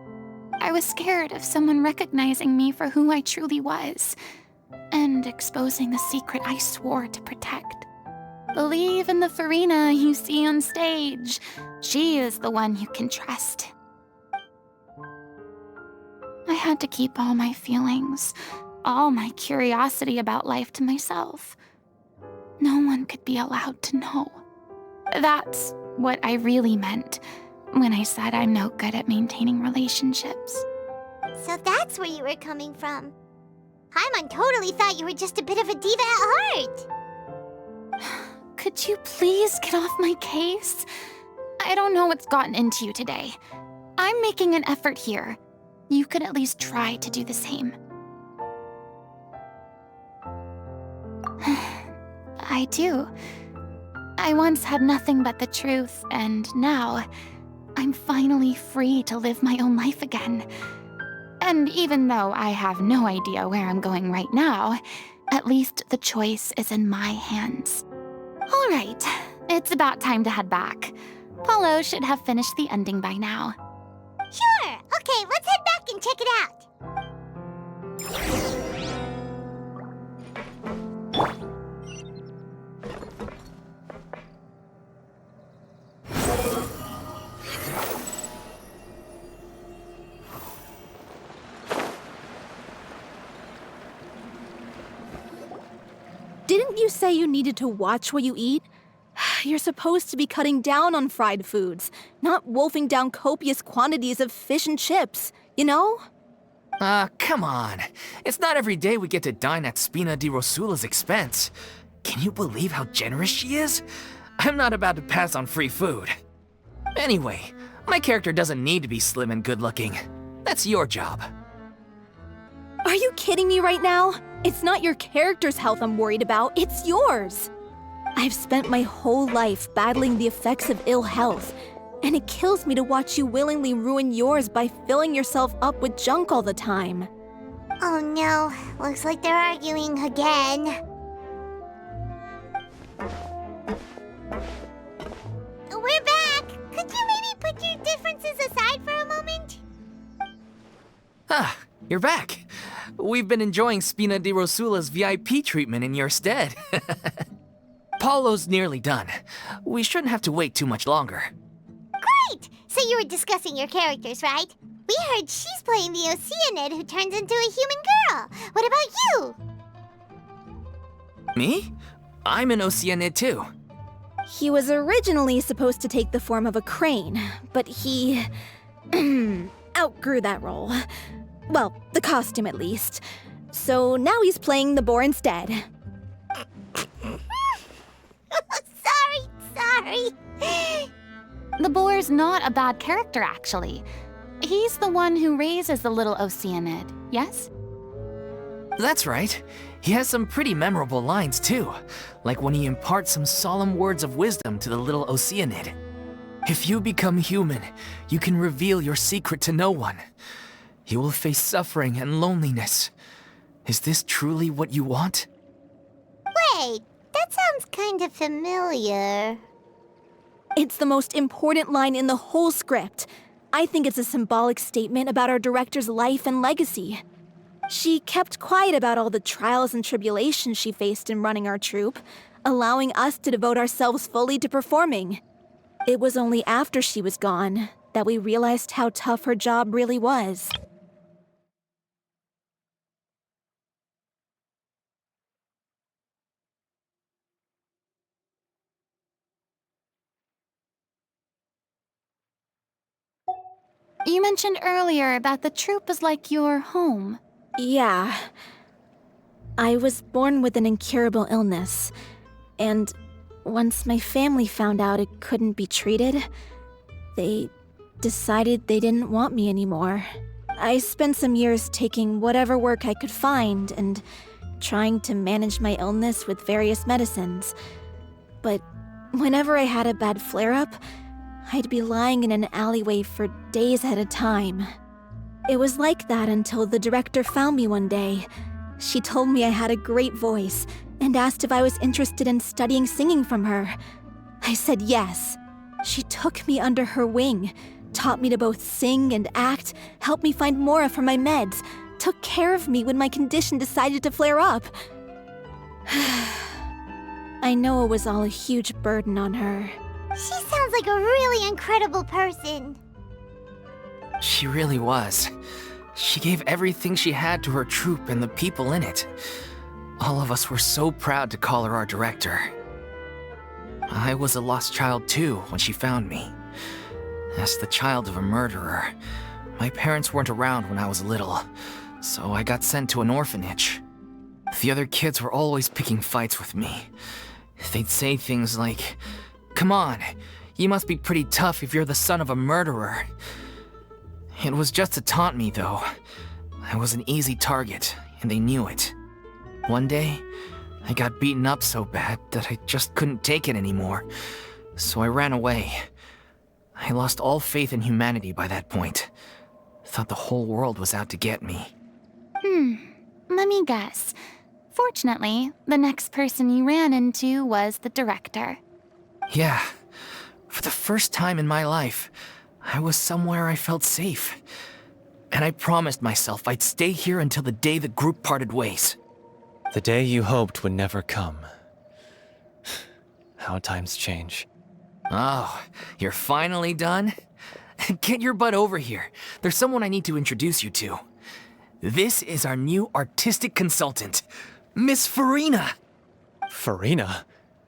I was scared of someone recognizing me for who I truly was, and exposing the secret I swore to protect. Believe in the Furina you see on stage. She is the one you can trust. I had to keep all my feelings, all my curiosity about life to myself. No one could be allowed to know. That's what I really meant when I said I'm no good at maintaining relationships. So that's where you were coming from. Paimon totally thought you were just a bit of a diva at heart. Could you please get off my case? I don't know what's gotten into you today. I'm making an effort here. You could at least try to do the same. I do. I once had nothing but the truth, and now I'm finally free to live my own life again. And even though I have no idea where I'm going right now, at least the choice is in my hands. All right, it's about time to head back. Paulo should have finished the ending by now. Sure. Okay, let's head back and check it out. Didn't you say you needed to watch what you eat? You're supposed to be cutting down on fried foods, not wolfing down copious quantities of fish and chips, you know? Come on. It's not every day we get to dine at Spina di Rosula's expense. Can you believe how generous she is? I'm not about to pass on free food. Anyway, my character doesn't need to be slim and good-looking. That's your job. Are you kidding me right now? It's not your character's health I'm worried about, it's yours. I've spent my whole life battling the effects of ill health, and it kills me to watch you willingly ruin yours by filling yourself up with junk all the time. Oh no, looks like they're arguing again. We're back! Could you maybe put your differences aside for a moment? Ah, you're back. We've been enjoying Spina di Rosula's VIP treatment in your stead. Paulo's nearly done. We shouldn't have to wait too much longer. Great! So you were discussing your characters, right? We heard she's playing the Oceanid who turns into a human girl. What about you? Me? I'm an Oceanid too. He was originally supposed to take the form of a crane, but he outgrew that role. Well, the costume at least. So now he's playing the boar instead. Sorry. The boar's not a bad character, actually. He's the one who raises the little Oceanid, yes? That's right. He has some pretty memorable lines too, like when he imparts some solemn words of wisdom to the little Oceanid. If you become human, you can reveal your secret to no one. You will face suffering and loneliness. Is this truly what you want? Wait, that sounds kind of familiar. It's the most important line in the whole script. I think it's a symbolic statement about our director's life and legacy. She kept quiet about all the trials and tribulations she faced in running our troupe, allowing us to devote ourselves fully to performing. It was only after she was gone that we realized how tough her job really was. You mentioned earlier that the troupe is like your home. Yeah. I was born with an incurable illness, and once my family found out it couldn't be treated, they decided they didn't want me anymore. I spent some years taking whatever work I could find and trying to manage my illness with various medicines. But whenever I had a bad flare-up, I'd be lying in an alleyway for days at a time. It was like that until the director found me one day. She told me I had a great voice and asked if I was interested in studying singing from her. I said yes. She took me under her wing, taught me to both sing and act, helped me find Mora for my meds, took care of me when my condition decided to flare up. I know it was all a huge burden on her. She sounds like a really incredible person. She really was. She gave everything she had to her troupe and the people in it. All of us were so proud to call her our director. I was a lost child too when she found me. As the child of a murderer, my parents weren't around when I was little, so I got sent to an orphanage. The other kids were always picking fights with me. They'd say things like, "Come on, you must be pretty tough if you're the son of a murderer." It was just to taunt me, though. I was an easy target, and they knew it. One day, I got beaten up so bad that I just couldn't take it anymore, so I ran away. I lost all faith in humanity by that point. Thought the whole world was out to get me. Let me guess. Fortunately, the next person you ran into was the director. Yeah. For the first time in my life, I was somewhere I felt safe. And I promised myself I'd stay here until the day the group parted ways. The day you hoped would never come. How times change. Oh, you're finally done? Get your butt over here. There's someone I need to introduce you to. This is our new artistic consultant, Miss Furina. Furina?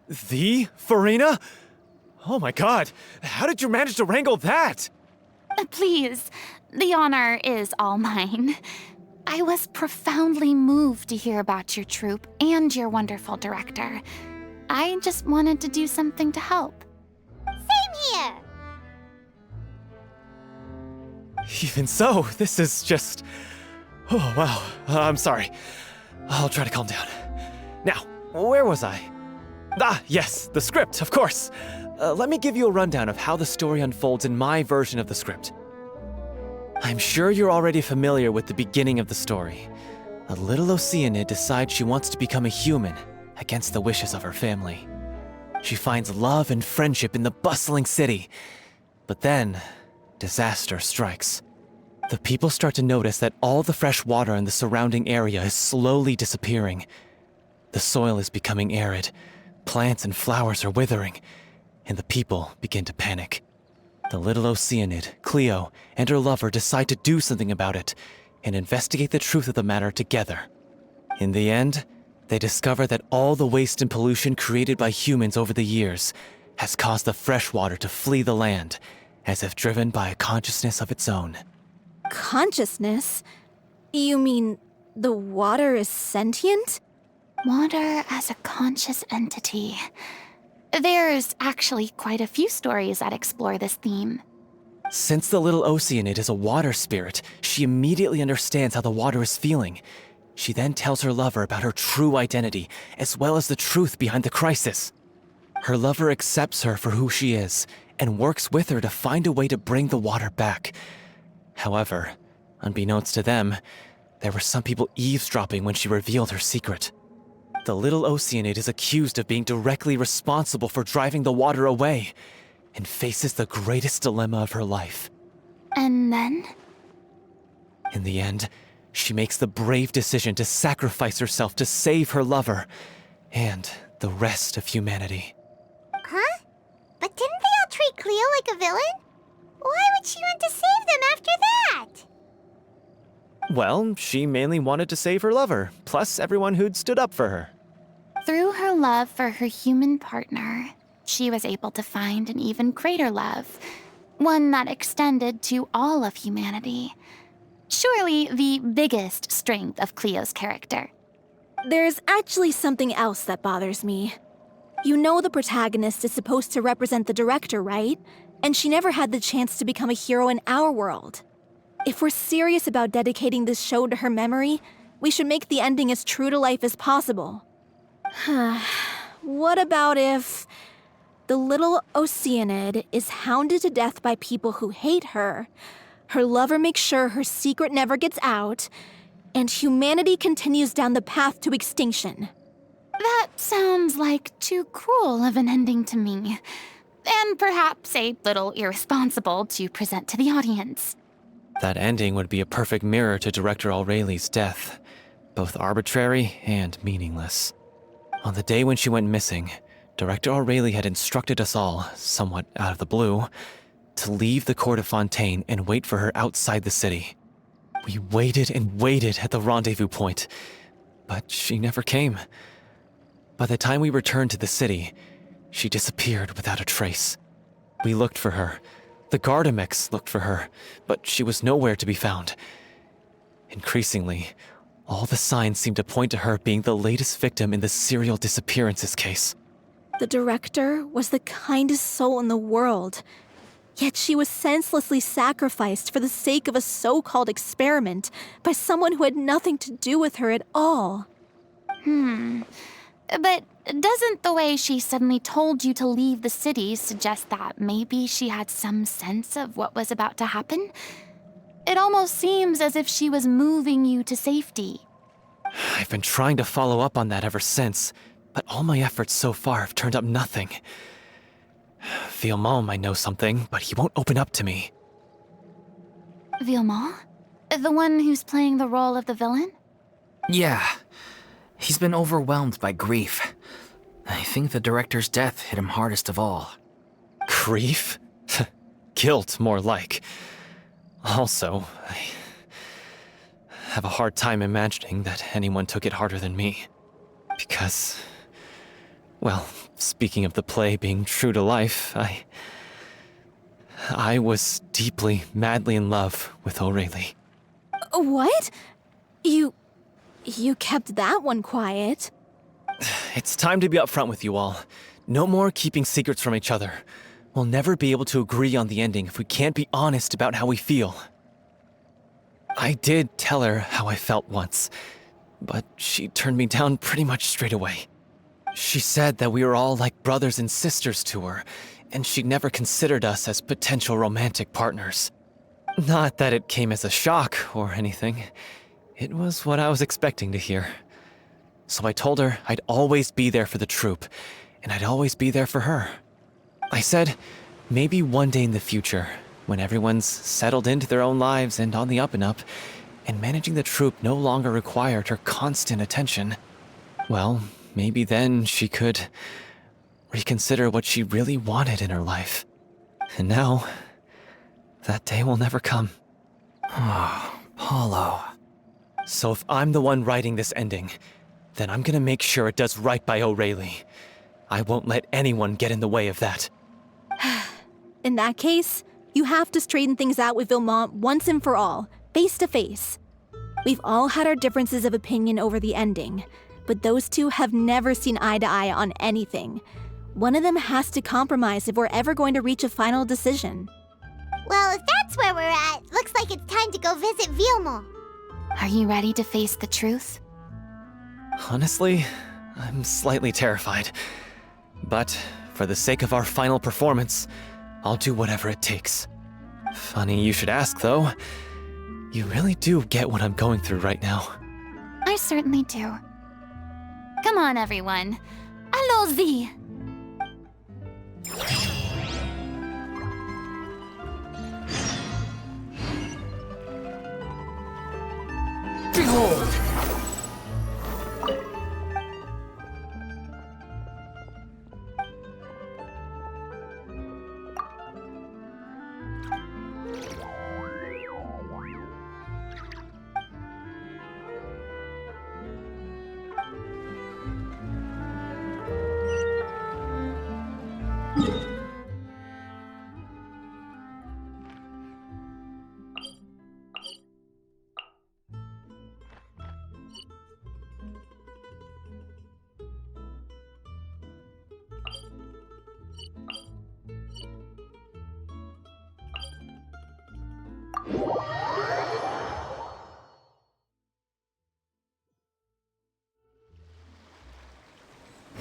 The Furina? Oh my god, how did you manage to wrangle that? Please, the honor is all mine. I was profoundly moved to hear about your troupe and your wonderful director. I just wanted to do something to help. Same here. Even so, this is just... Oh, wow. I'm sorry. I'll try to calm down. Now, where was I? Ah, yes, the script, of course. Let me give you a rundown of how the story unfolds in my version of the script. I'm sure you're already familiar with the beginning of the story. A little Oceanid decides she wants to become a human, against the wishes of her family. She finds love and friendship in the bustling city. But then, disaster strikes. The people start to notice that all the fresh water in the surrounding area is slowly disappearing. The soil is becoming arid, plants and flowers are withering, and the people begin to panic. The little Oceanid, Cleo, and her lover decide to do something about it and investigate the truth of the matter together. In the end, they discover that all the waste and pollution created by humans over the years has caused the fresh water to flee the land, as if driven by a consciousness of its own. Consciousness? You mean the water is sentient? Water as a conscious entity. There's actually quite a few stories that explore this theme. Since the little Oceanid is a water spirit, she immediately understands how the water is feeling. She then tells her lover about her true identity, as well as the truth behind the crisis. Her lover accepts her for who she is, and works with her to find a way to bring the water back. However, unbeknownst to them, there were some people eavesdropping when she revealed her secret. The little Oceanid is accused of being directly responsible for driving the water away, and faces the greatest dilemma of her life. And then? In the end, she makes the brave decision to sacrifice herself to save her lover, and the rest of humanity. Huh? But didn't they all treat Cleo like a villain? Why would she want to save them after that? Well, she mainly wanted to save her lover, plus everyone who'd stood up for her. Through her love for her human partner, she was able to find an even greater love, one that extended to all of humanity. Surely the biggest strength of Cleo's character. There's actually something else that bothers me. You know the protagonist is supposed to represent the director, right? And she never had the chance to become a hero in our world. If we're serious about dedicating this show to her memory, we should make the ending as true to life as possible. What about if the little Oceanid is hounded to death by people who hate her, her lover makes sure her secret never gets out, and humanity continues down the path to extinction? That sounds like too cruel of an ending to me, and perhaps a little irresponsible to present to the audience. That ending would be a perfect mirror to Director 𝐒𝐴𝐿𝐼's death, both arbitrary and meaningless. On the day when she went missing, Director 𝐒𝐴𝐿𝐼 had instructed us all, somewhat out of the blue, to leave the court of Fontaine and wait for her outside the city. We waited and waited at the rendezvous point, but she never came. By the time we returned to the city, she disappeared without a trace. We looked for her. The 𝐒𝐤𝐼𝐸x looked for her, but she was nowhere to be found. Increasingly, all the signs seemed to point to her being the latest victim in the serial disappearances case. The director was the kindest soul in the world, yet she was senselessly sacrificed for the sake of a so-called experiment by someone who had nothing to do with her at all. But doesn't the way she suddenly told you to leave the city suggest that maybe she had some sense of what was about to happen? It almost seems as if she was moving you to safety. I've been trying to follow up on that ever since, but all my efforts so far have turned up nothing. 𝐒𝐿𝐼𝐸 might know something, but he won't open up to me. 𝐒𝐿𝐼𝐸? The one who's playing the role of the villain? Yeah. He's been overwhelmed by grief. I think the director's death hit him hardest of all. Grief? Guilt, more like. Also, I have a hard time imagining that anyone took it harder than me. Because, well, speaking of the play being true to life, I was deeply, madly in love with 𝐒𝐴𝐿𝐼. What? You kept that one quiet. It's time to be upfront with you all. No more keeping secrets from each other. We'll never be able to agree on the ending if we can't be honest about how we feel. I did tell her how I felt once, but she turned me down pretty much straight away. She said that we were all like brothers and sisters to her, and she'd never considered us as potential romantic partners. Not that it came as a shock or anything. It was what I was expecting to hear. So I told her I'd always be there for the troupe, and I'd always be there for her. I said, maybe one day in the future, when everyone's settled into their own lives and on the up and up, and managing the troupe no longer required her constant attention, well, maybe then she could reconsider what she really wanted in her life. And now, that day will never come. Oh, Paulo. So if I'm the one writing this ending, then I'm gonna make sure it does right by 𝐒𝐴𝐿𝐼. I won't let anyone get in the way of that. In that case, you have to straighten things out with 𝐒𝐿𝐼 once and for all, face to face. We've all had our differences of opinion over the ending, but those two have never seen eye to eye on anything. One of them has to compromise if we're ever going to reach a final decision. Well, if that's where we're at, looks like it's time to go visit 𝐒𝐿𝐼. Are you ready to face the truth? Honestly, I'm slightly terrified. But for the sake of our final performance, I'll do whatever it takes. Funny you should ask, though. You really do get what I'm going through right now. I certainly do. Come on, everyone. Allons-y! Behold!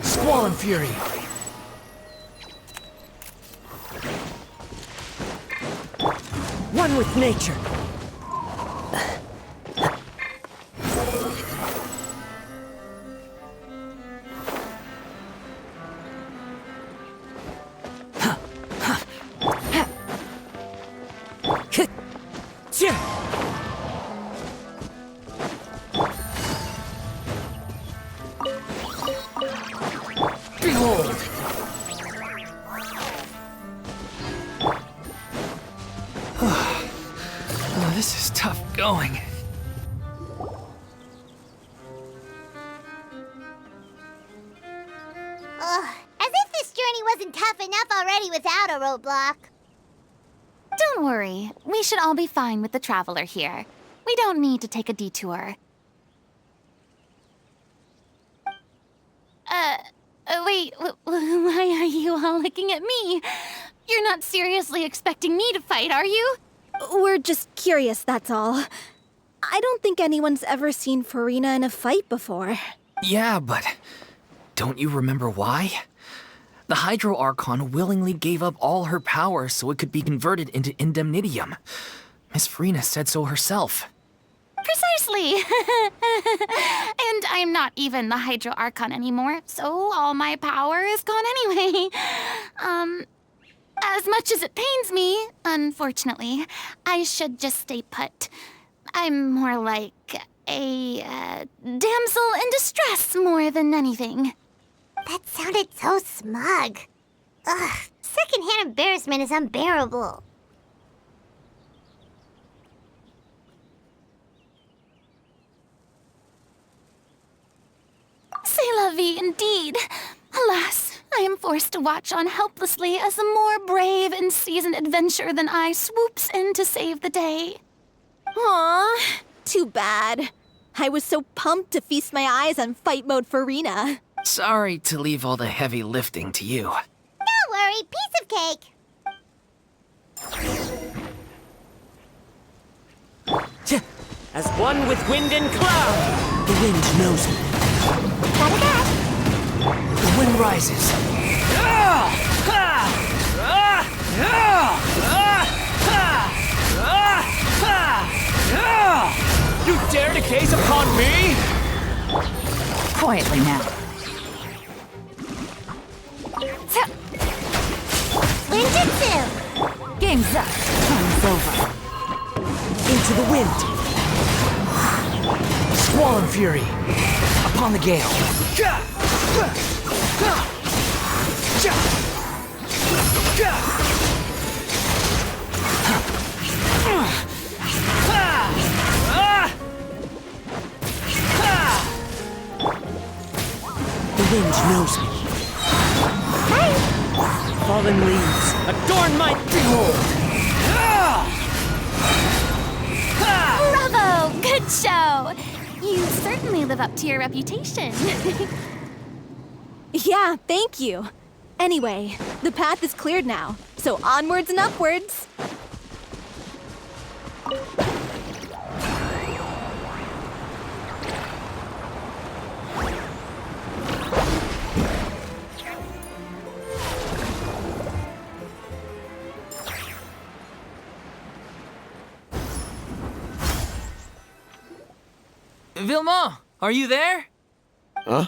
Squall Fury! One with nature. Behold! Oh, this is tough going. As if this journey wasn't tough enough already without a roadblock. Don't worry. We should all be fine with the traveler here. We don't need to take a detour. Wait, why are you all looking at me? You're not seriously expecting me to fight, are you? We're just curious, that's all. I don't think anyone's ever seen Furina in a fight before. Yeah, but don't you remember why? The 𝐒𝐤𝐢𝐴 willingly gave up all her power so it could be converted into indemnitium. Miss Furina said so herself. Precisely! And I'm not even the 𝐒𝐤𝐢𝐴 anymore, so all my power is gone anyway. As much as it pains me, unfortunately, I should just stay put. I'm more like a damsel in distress more than anything. That sounded so smug. Ugh, secondhand embarrassment is unbearable. C'est la vie indeed. Alas, I am forced to watch on helplessly as a more brave and seasoned adventurer than I swoops in to save the day. Aw, too bad. I was so pumped to feast my eyes on fight mode Furina. Sorry to leave all the heavy lifting to you. Don't worry, piece of cake. As one with wind and cloud. The wind knows me. Got it back. The wind rises. You dare to gaze upon me? Quietly now. Ninjutsu! Game's up. Time's over. Into the wind. Squall Fury! Upon the gale. The wind knows me. Fallen leaves adorn my behold. Bravo! Good show! You certainly live up to your reputation. Yeah, thank you. Anyway, the path is cleared now, so onwards and upwards. Vilma, are you there? Huh?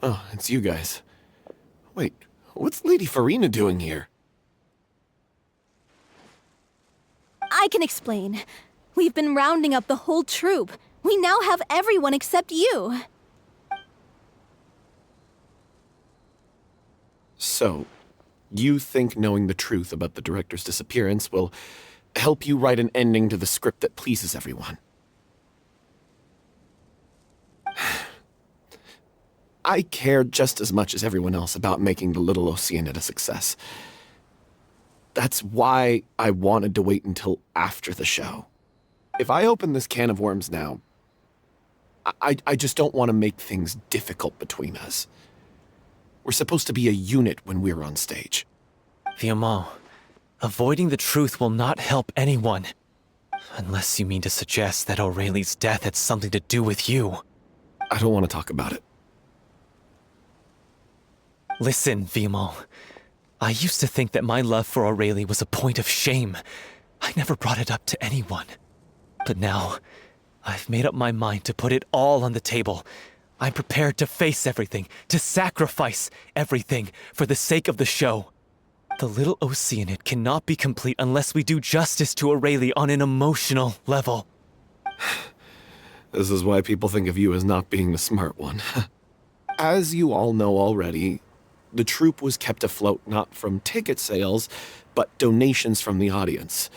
Oh, it's you guys. Wait, what's Lady Furina doing here? I can explain. We've been rounding up the whole troop. We now have everyone except you. So, you think knowing the truth about the director's disappearance will help you write an ending to the script that pleases everyone? I care just as much as everyone else about making the little Oceanid a success. That's why I wanted to wait until after the show. If I open this can of worms now, I just don't want to make things difficult between us. We're supposed to be a unit when we're on stage. Fiamma, avoiding the truth will not help anyone. Unless you mean to suggest that 𝐒𝐨𝐿𝐼's death had something to do with you. I don't want to talk about it. Listen, 𝐒𝐿𝐼. I used to think that my love for 𝐒𝐨𝐿𝐼 was a point of shame. I never brought it up to anyone. But now, I've made up my mind to put it all on the table. I'm prepared to face everything, to sacrifice everything for the sake of the show. The little Oceanid cannot be complete unless we do justice to 𝐒𝐨𝐿𝐼 on an emotional level. This is why people think of you as not being the smart one. As you all know already, the troupe was kept afloat not from ticket sales, but donations from the audience.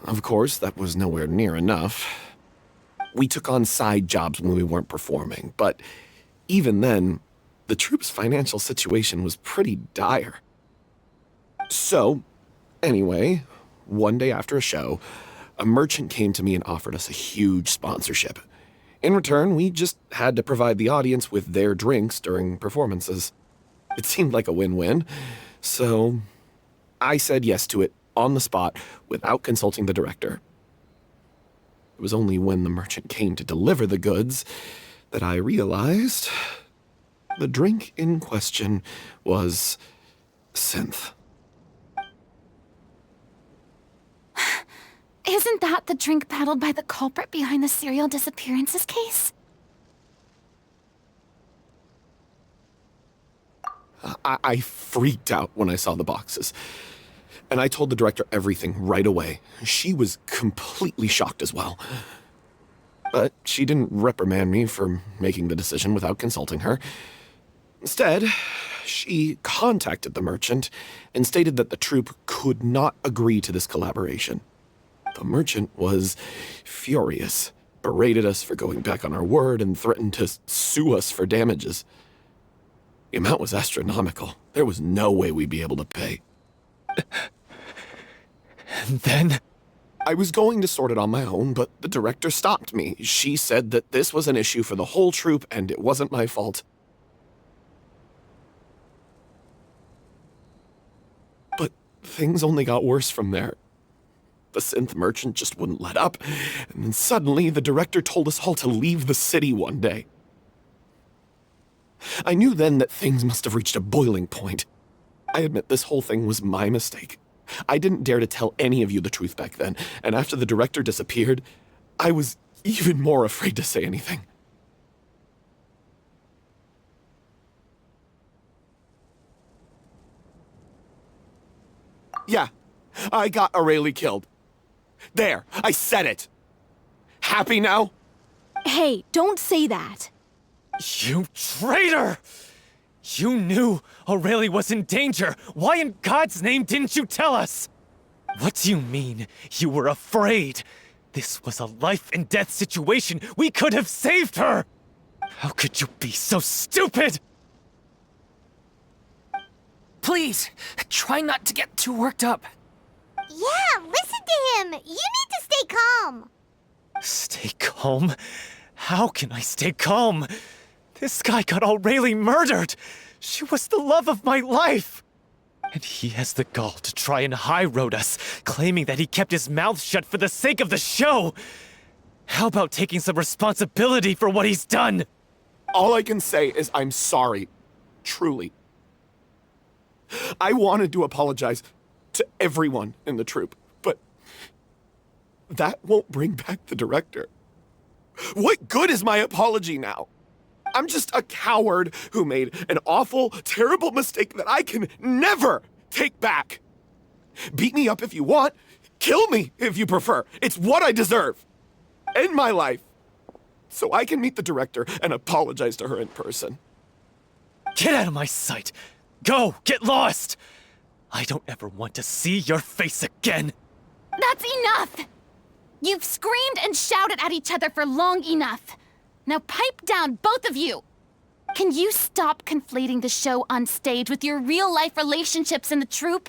Of course, that was nowhere near enough. We took on side jobs when we weren't performing, but even then, the troupe's financial situation was pretty dire. So, anyway, one day after a show, a merchant came to me and offered us a huge sponsorship. In return, we just had to provide the audience with their drinks during performances. It seemed like a win-win, so I said yes to it on the spot without consulting the director. It was only when the merchant came to deliver the goods that I realized the drink in question was synth. Isn't that the drink peddled by the culprit behind the serial disappearances case? I freaked out when I saw the boxes. And I told the director everything right away. She was completely shocked as well. But she didn't reprimand me for making the decision without consulting her. Instead, she contacted the merchant and stated that the troupe could not agree to this collaboration. The merchant was furious, berated us for going back on our word, and threatened to sue us for damages. The amount was astronomical. There was no way we'd be able to pay. And then? I was going to sort it on my own, but the director stopped me. She said that this was an issue for the whole troupe, and it wasn't my fault. But things only got worse from there. The synth merchant just wouldn't let up, and then suddenly the director told us all to leave the city one day. I knew then that things must have reached a boiling point. I admit this whole thing was my mistake. I didn't dare to tell any of you the truth back then, and after the director disappeared, I was even more afraid to say anything. Yeah, I got 𝐒𝐨𝐿𝐼 killed. There, I said it. Happy now? Hey, don't say that. You traitor! You knew 𝐒𝐨𝐿𝐼 was in danger. Why in God's name didn't you tell us? What do you mean, you were afraid? This was a life and death situation. We could have saved her! How could you be so stupid? Please, try not to get too worked up. Yeah, listen to him. You need to stay calm. Stay calm? How can I stay calm? This guy got 𝐒𝐨𝐿𝐼 murdered. She was the love of my life. And he has the gall to try and high-road us, claiming that he kept his mouth shut for the sake of the show. How about taking some responsibility for what he's done? All I can say is I'm sorry. Truly. I wanted to apologize to everyone in the troupe, but that won't bring back the director. What good is my apology now? I'm just a coward who made an awful, terrible mistake that I can never take back. Beat me up if you want. Kill me if you prefer. It's what I deserve. End my life. So I can meet the director and apologize to her in person. Get out of my sight. Go, get lost. I don't ever want to see your face again. That's enough! You've screamed and shouted at each other for long enough. Now pipe down, both of you! Can you stop conflating the show on stage with your real-life relationships in the troupe?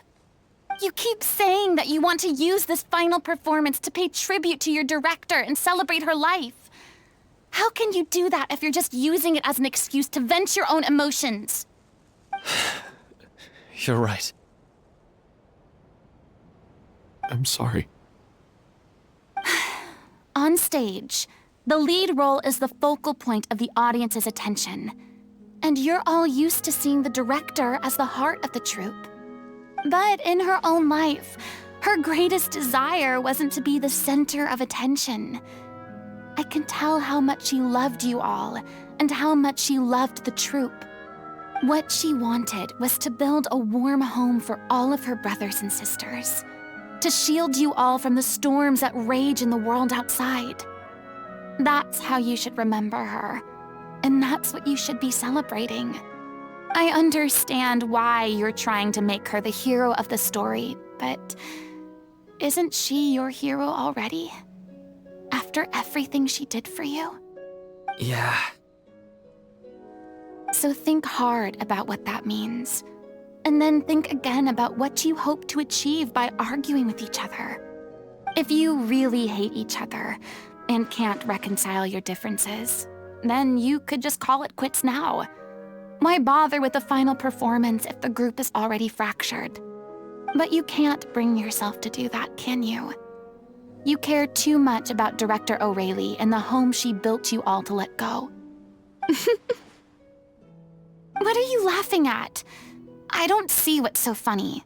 You keep saying that you want to use this final performance to pay tribute to your director and celebrate her life. How can you do that if you're just using it as an excuse to vent your own emotions? You're right. I'm sorry. on stage, the lead role is the focal point of the audience's attention. And you're all used to seeing the director as the heart of the troupe. But in her own life, her greatest desire wasn't to be the center of attention. I can tell how much she loved you all, and how much she loved the troupe. What she wanted was to build a warm home for all of her brothers and sisters, to shield you all from the storms that rage in the world outside. That's how you should remember her, and that's what you should be celebrating. I understand why you're trying to make her the hero of the story, but isn't she your hero already? After everything she did for you? Yeah. So think hard about what that means. And then think again about what you hope to achieve by arguing with each other. If you really hate each other and can't reconcile your differences, then you could just call it quits now. Why bother with the final performance if the group is already fractured? But you can't bring yourself to do that, can you? You care too much about Director 𝐒𝐸𝐿𝐼 and the home she built you all to let go. What are you laughing at? I don't see what's so funny.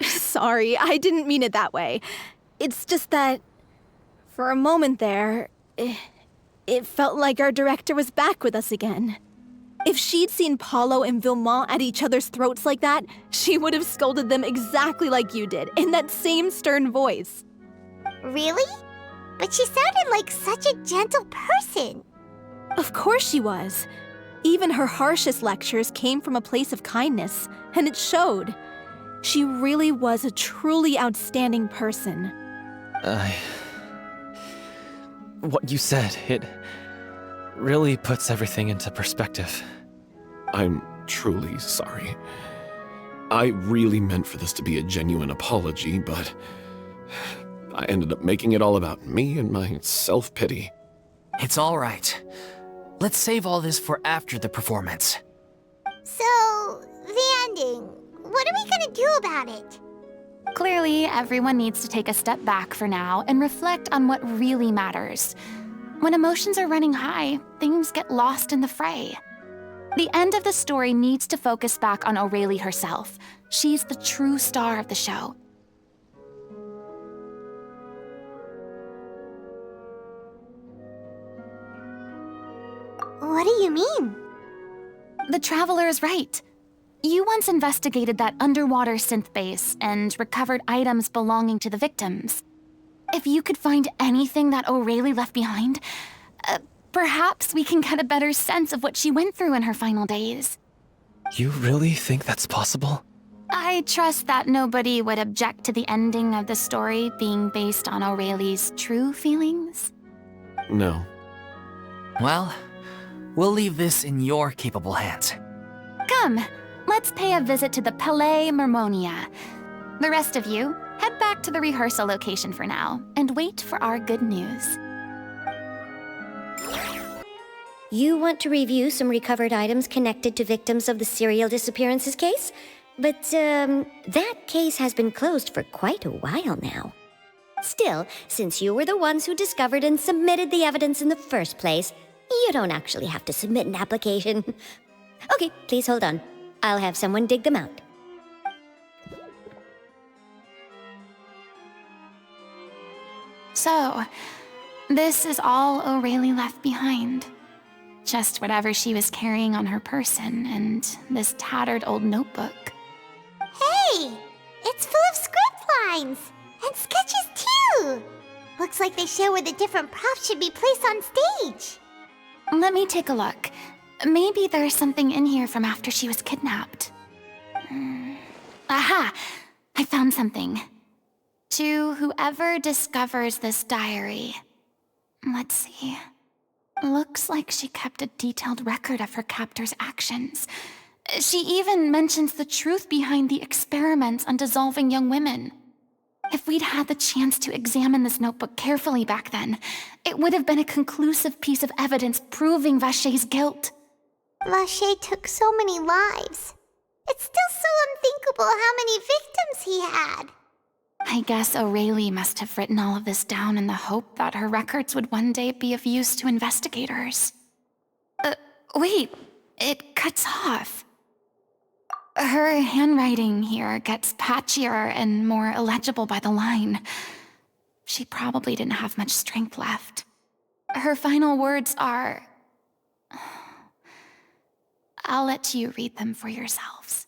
Sorry, I didn't mean it that way. It's just that, for a moment there, it felt like our director was back with us again. If she'd seen Paulo and Villemont at each other's throats like that, she would have scolded them exactly like you did, in that same stern voice. Really? But she sounded like such a gentle person. Of course she was. Even her harshest lectures came from a place of kindness, and it showed. She really was a truly outstanding person. What you said, it really puts everything into perspective. I'm truly sorry. I really meant for this to be a genuine apology, but I ended up making it all about me and my self-pity. It's all right. Let's save all this for after the performance. So, the ending. What are we gonna do about it? Clearly, everyone needs to take a step back for now and reflect on what really matters. When emotions are running high, things get lost in the fray. The end of the story needs to focus back on 𝐒𝐸𝐿𝐼 herself. She's the true star of the show. What do you mean? The Traveler is right. You once investigated that underwater synth base and recovered items belonging to the victims. If you could find anything that 𝐒𝐸𝐿𝐼 left behind, perhaps we can get a better sense of what she went through in her final days. You really think that's possible? I trust that nobody would object to the ending of the story being based on 𝐒𝐸𝐿𝐼's true feelings. No. Well, we'll leave this in your capable hands. Come, let's pay a visit to the Palais Mermonia. The rest of you, head back to the rehearsal location for now and wait for our good news. You want to review some recovered items connected to victims of the serial disappearances case? But, that case has been closed for quite a while now. Still, since you were the ones who discovered and submitted the evidence in the first place, you don't actually have to submit an application. Okay, please hold on. I'll have someone dig them out. So, this is all 𝐒𝐸𝐿𝐼 left behind. Just whatever she was carrying on her person and this tattered old notebook. Hey! It's full of script lines! And sketches too! Looks like they show where the different props should be placed on stage. Let me take a look. Maybe there's something in here from after she was kidnapped. Aha! I found something. To whoever discovers this diary. Let's see. Looks like she kept a detailed record of her captor's actions. She even mentions the truth behind the experiments on dissolving young women. If we'd had the chance to examine this notebook carefully back then, it would have been a conclusive piece of evidence proving Vacher's guilt. Vacher took so many lives. It's still so unthinkable how many victims he had. I guess 𝐒𝐨𝐿𝐼 must have written all of this down in the hope that her records would one day be of use to investigators. Wait, it cuts off. Her handwriting here gets patchier and more illegible by the line. She probably didn't have much strength left. Her final words are... I'll let you read them for yourselves.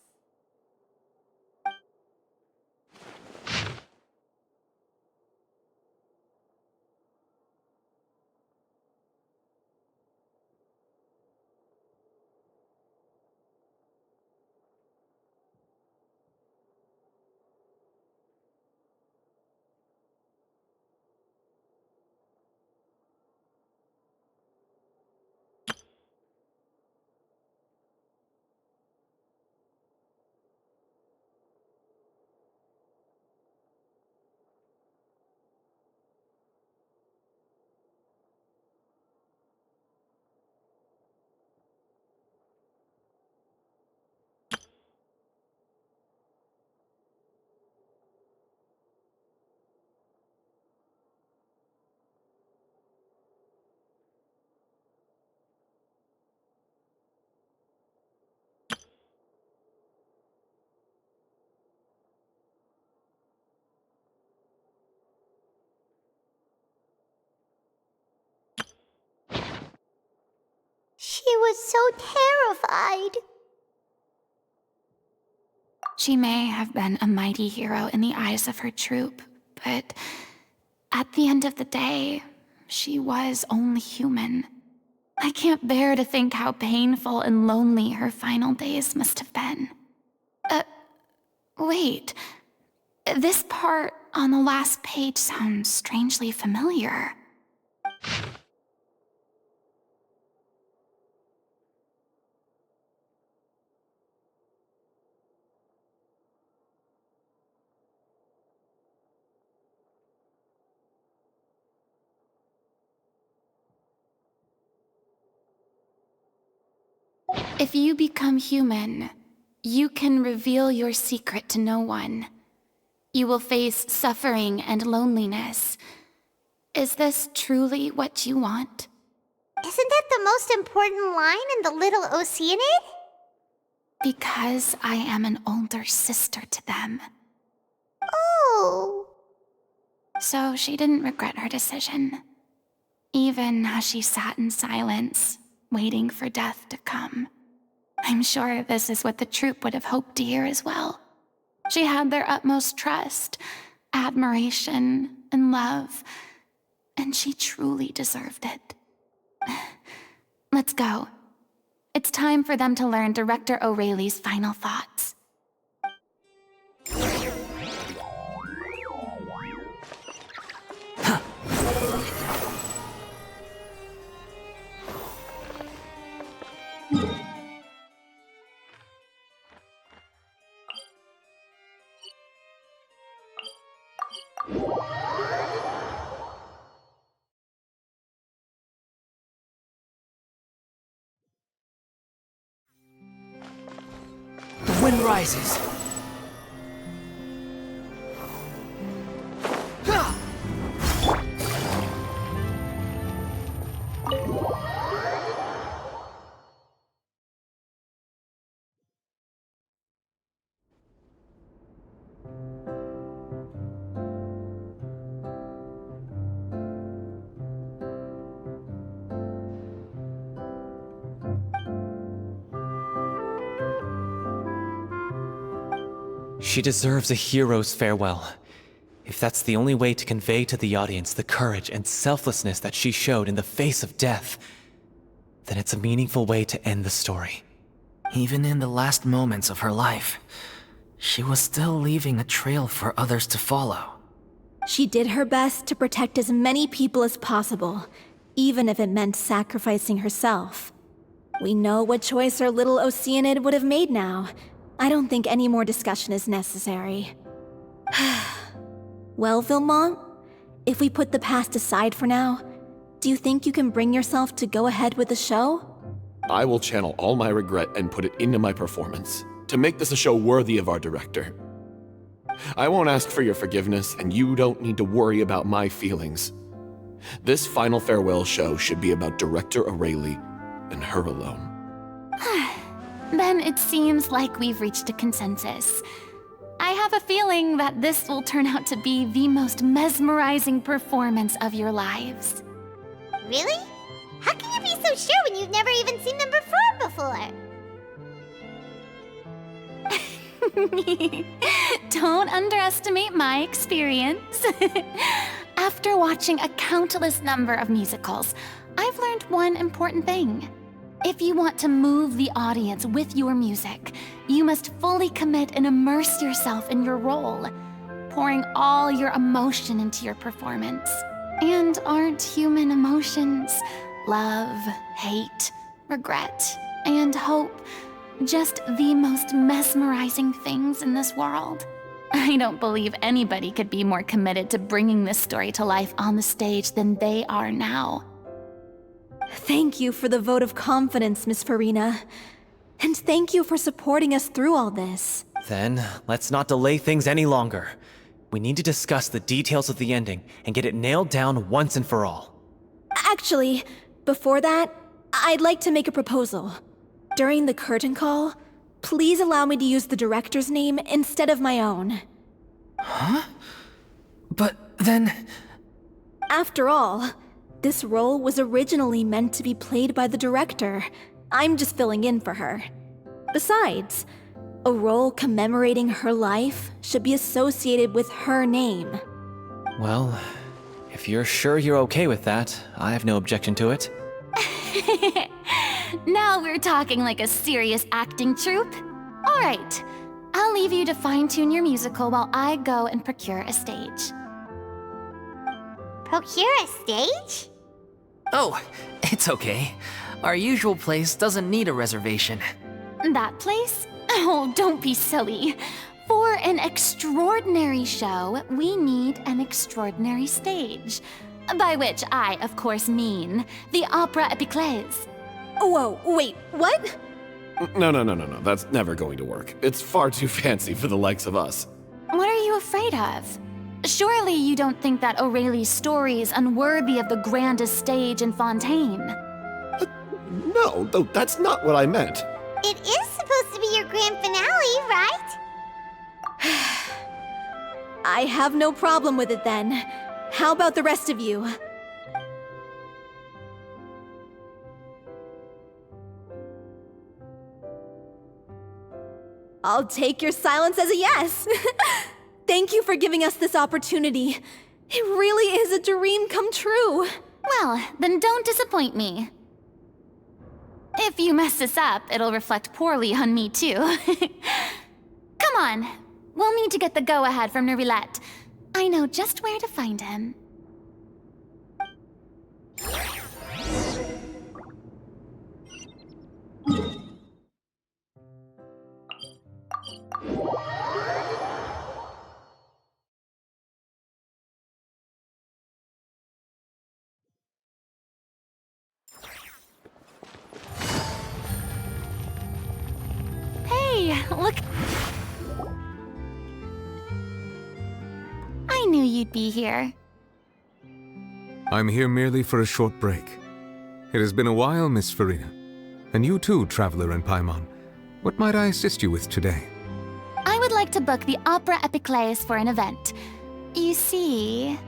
She was so terrified. She may have been a mighty hero in the eyes of her troop, but at the end of the day, she was only human. I can't bear to think how painful and lonely her final days must have been. Wait. This part on the last page sounds strangely familiar. If you become human, you can reveal your secret to no one. You will face suffering and loneliness. Is this truly what you want? Isn't that the most important line in the little Oceanid? Because I am an older sister to them. Oh. So she didn't regret her decision, even as she sat in silence, waiting for death to come. I'm sure this is what the troupe would have hoped to hear as well. She had their utmost trust, admiration, and love, and she truly deserved it. Let's go. It's time for them to learn Director 𝐒𝐨𝐼's final thoughts. The wind rises. She deserves a hero's farewell. If that's the only way to convey to the audience the courage and selflessness that she showed in the face of death, then it's a meaningful way to end the story. Even in the last moments of her life, she was still leaving a trail for others to follow. She did her best to protect as many people as possible, even if it meant sacrificing herself. We know what choice our little Oceanid would have made now. I don't think any more discussion is necessary. Well, 𝐿𝐼mont, if we put the past aside for now, do you think you can bring yourself to go ahead with the show? I will channel all my regret and put it into my performance, to make this a show worthy of our director. I won't ask for your forgiveness, and you don't need to worry about my feelings. This final farewell show should be about Director 𝐒𝐈 and her alone. Then it seems like we've reached a consensus. I have a feeling that this will turn out to be the most mesmerizing performance of your lives. Really? How can you be so sure when you've never even seen them perform before? Don't underestimate my experience. After watching a countless number of musicals, I've learned one important thing. If you want to move the audience with your music, you must fully commit and immerse yourself in your role, pouring all your emotion into your performance. And aren't human emotions love, hate, regret, and hope just the most mesmerizing things in this world? I don't believe anybody could be more committed to bringing this story to life on the stage than they are now. Thank you for the vote of confidence, Miss Furina. And thank you for supporting us through all this. Then, let's not delay things any longer. We need to discuss the details of the ending and get it nailed down once and for all. Actually, before that, I'd like to make a proposal. During the curtain call, please allow me to use the director's name instead of my own. Huh? But then... After all, this role was originally meant to be played by the director. I'm just filling in for her. Besides, a role commemorating her life should be associated with her name. Well, if you're sure you're okay with that, I have no objection to it. Now we're talking like a serious acting troupe. All right, I'll leave you to fine-tune your musical while I go and procure a stage. Procure a stage? Oh, it's okay. Our usual place doesn't need a reservation. That place? Oh, don't be silly. For an extraordinary show, we need an extraordinary stage. By which I, of course, mean the Opera 𝐼𝐸. Whoa, wait, what? No. That's never going to work. It's far too fancy for the likes of us. What are you afraid of? Surely you don't think that 𝐒𝐈's story is unworthy of the grandest stage in Fontaine? No, that's not what I meant. It is supposed to be your grand finale, right? I have no problem with it then. How about the rest of you? I'll take your silence as a yes. Thank you for giving us this opportunity. It really is a dream come true. Well, then don't disappoint me. If you mess this up, it'll reflect poorly on me too. Come on, we'll need to get the go-ahead from Neuvillette. I know just where to find him. Hey, look. I knew you'd be here. I'm here merely for a short break. It has been a while, Miss Furina. And you too, Traveler in Paimon. What might I assist you with today? I would like to book the Opera 𝐼𝐸 for an event. You see...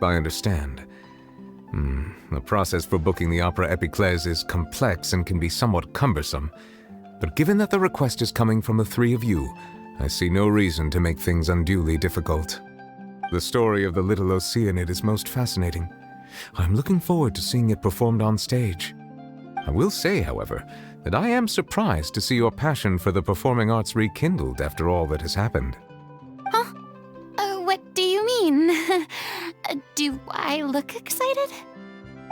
I understand. The process for booking the Opera 𝐼𝐸 is complex and can be somewhat cumbersome. But given that the request is coming from the three of you, I see no reason to make things unduly difficult. The story of the little Oceanid is most fascinating. I'm looking forward to seeing it performed on stage. I will say, however, that I am surprised to see your passion for the performing arts rekindled after all that has happened. Huh? What do you mean? Do I look excited?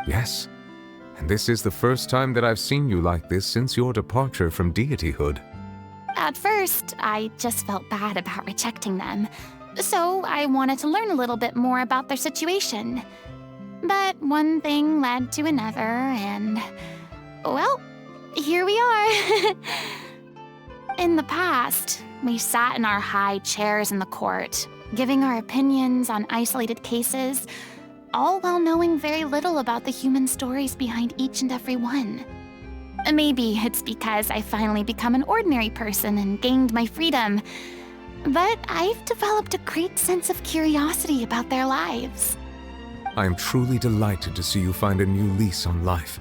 Yes. And this is the first time that I've seen you like this since your departure from deityhood. At first, I just felt bad about rejecting them. So I wanted to learn a little bit more about their situation. But one thing led to another, and... well, here we are. In the past, we sat in our high chairs in the court, giving our opinions on isolated cases, all while knowing very little about the human stories behind each and every one. Maybe it's because I finally become an ordinary person and gained my freedom, but I've developed a great sense of curiosity about their lives. I am truly delighted to see you find a new lease on life.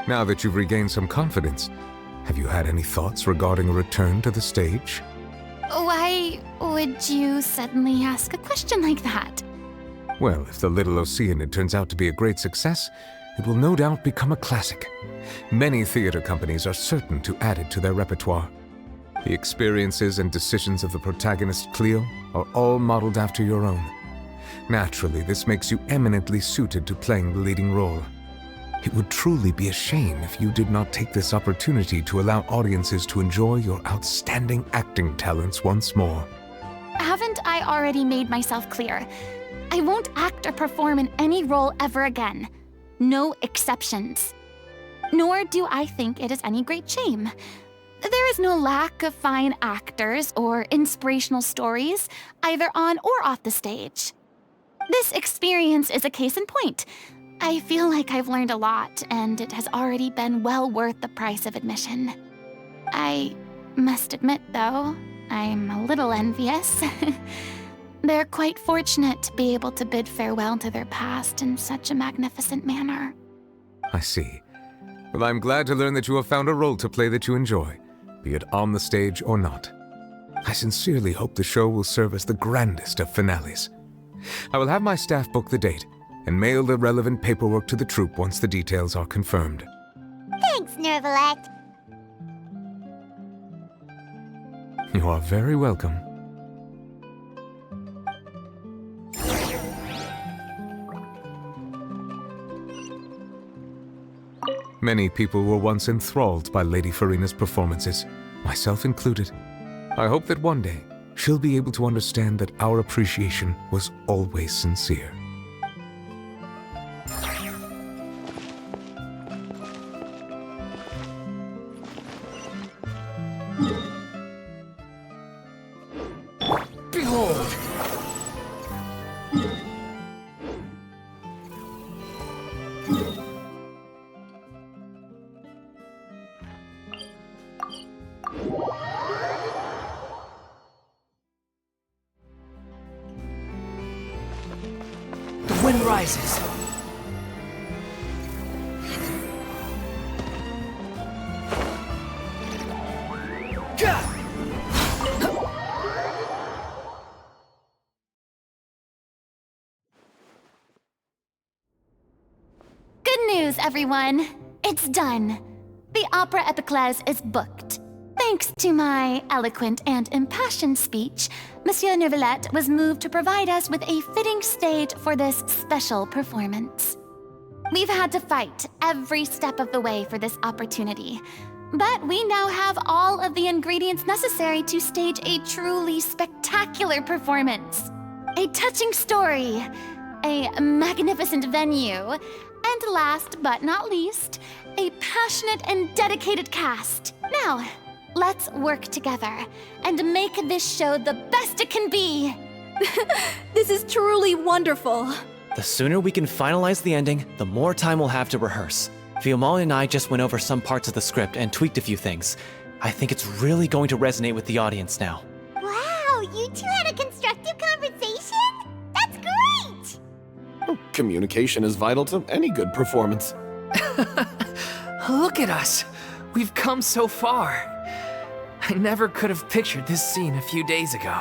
Now that you've regained some confidence, have you had any thoughts regarding a return to the stage? Why would you suddenly ask a question like that? Well, if the little Oceanid turns out to be a great success, it will no doubt become a classic. Many theater companies are certain to add it to their repertoire. The experiences and decisions of the protagonist Cleo are all modeled after your own. Naturally, this makes you eminently suited to playing the leading role. It would truly be a shame if you did not take this opportunity to allow audiences to enjoy your outstanding acting talents once more. Haven't I already made myself clear? I won't act or perform in any role ever again. No exceptions. Nor do I think it is any great shame. There is no lack of fine actors or inspirational stories, either on or off the stage. This experience is a case in point. I feel like I've learned a lot, and it has already been well worth the price of admission. I must admit, though, I'm a little envious. They're quite fortunate to be able to bid farewell to their past in such a magnificent manner. I see. Well, I'm glad to learn that you have found a role to play that you enjoy, be it on the stage or not. I sincerely hope the show will serve as the grandest of finales. I will have my staff book the date and mail the relevant paperwork to the troupe once the details are confirmed. Thanks, Nervalect. You are very welcome. Many people were once enthralled by Lady Furina's performances, myself included. I hope that one day she'll be able to understand that our appreciation was always sincere. Behold! The wind rises. Good news, everyone. It's done. The Opera Epiclese is booked. Thanks to my eloquent and impassioned speech, Monsieur Nervalect was moved to provide us with a fitting stage for this special performance. We've had to fight every step of the way for this opportunity, but we now have all of the ingredients necessary to stage a truly spectacular performance. A touching story, a magnificent venue, and last but not least, a passionate and dedicated cast. Now, let's work together and make this show the best it can be. This is truly wonderful. The sooner we can finalize the ending, the more time we'll have to rehearse. Fiumali and I just went over some parts of the script and tweaked a few things. I think it's really going to resonate with the audience now. Wow, you two had a constructive conversation? That's great! Communication is vital to any good performance. Look at us! We've come so far. I never could have pictured this scene a few days ago.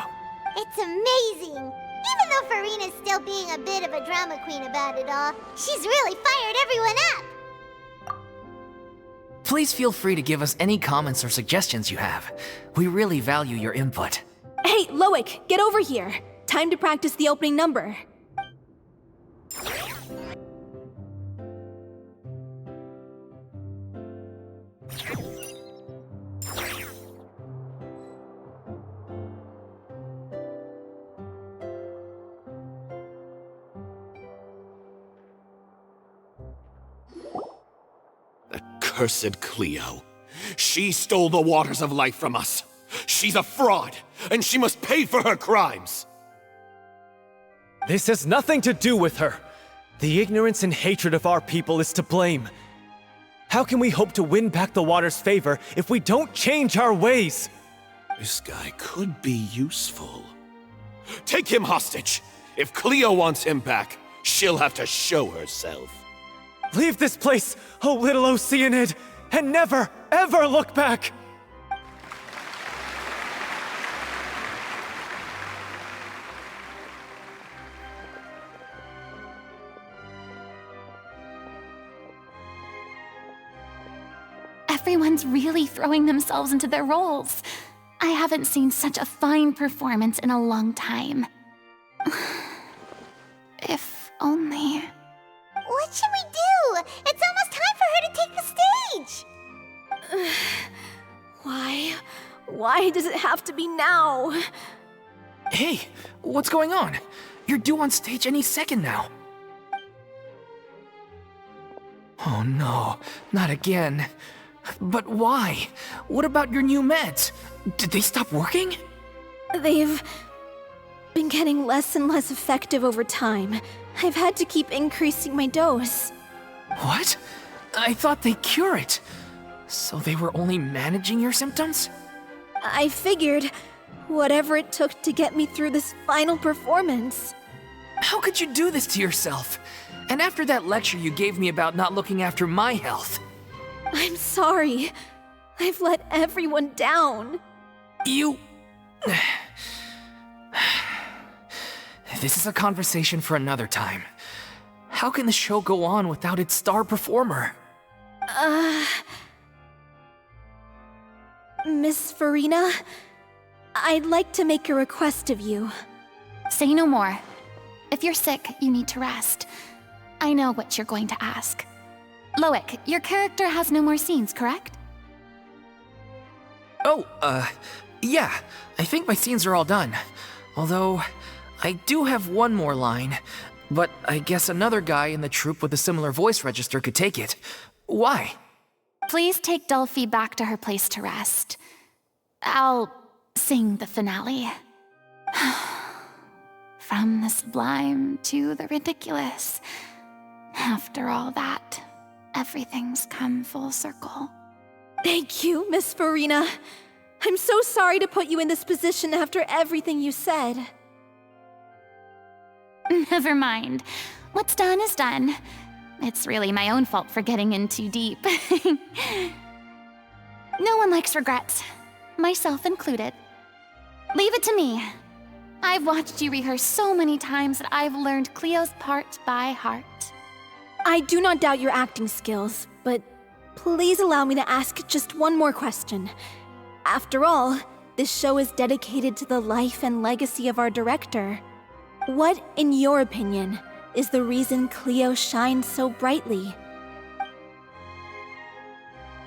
It's amazing! Even though Furina's still being a bit of a drama queen about it all, she's really fired everyone up! Please feel free to give us any comments or suggestions you have. We really value your input. Hey, 𝐒𝐤𝐿𝐼, get over here. Time to practice the opening number. Accursed Cleo. She stole the waters of life from us. She's a fraud, and she must pay for her crimes. This has nothing to do with her. The ignorance and hatred of our people is to blame. How can we hope to win back the water's favor if we don't change our ways? This guy could be useful. Take him hostage. If Cleo wants him back, she'll have to show herself. Leave this place, oh little Oceanid, and never, ever look back! Everyone's really throwing themselves into their roles. I haven't seen such a fine performance in a long time. If only... What should we do? It's almost time for her to take the stage! Why does it have to be now? Hey, what's going on? You're due on stage any second now. Oh no, not again. But why? What about your new meds? Did they stop working? They've been getting less and less effective over time. I've had to keep increasing my dose. What? I thought they cure it. So they were only managing your symptoms? I figured whatever it took to get me through this final performance. How could you do this to yourself? And after that lecture you gave me about not looking after my health. I'm sorry. I've let everyone down. You... This is a conversation for another time. How can the show go on without its star performer? Miss Furina, I'd like to make a request of you. Say no more. If you're sick, you need to rest. I know what you're going to ask. 𝐒𝐤𝐿𝐼, your character has no more scenes, correct? Oh, yeah. I think my scenes are all done. Although, I do have one more line. But I guess another guy in the troupe with a similar voice register could take it. Why? Please take Delphi back to her place to rest. I'll sing the finale. From the sublime to the ridiculous. After all that, everything's come full circle. Thank you, Miss Furina. I'm so sorry to put you in this position after everything you said. Never mind. What's done is done. It's really my own fault for getting in too deep. No one likes regrets, myself included. Leave it to me. I've watched you rehearse so many times that I've learned Cleo's part by heart. I do not doubt your acting skills, but please allow me to ask just one more question. After all, this show is dedicated to the life and legacy of our director. What, in your opinion, is the reason Cleo shines so brightly?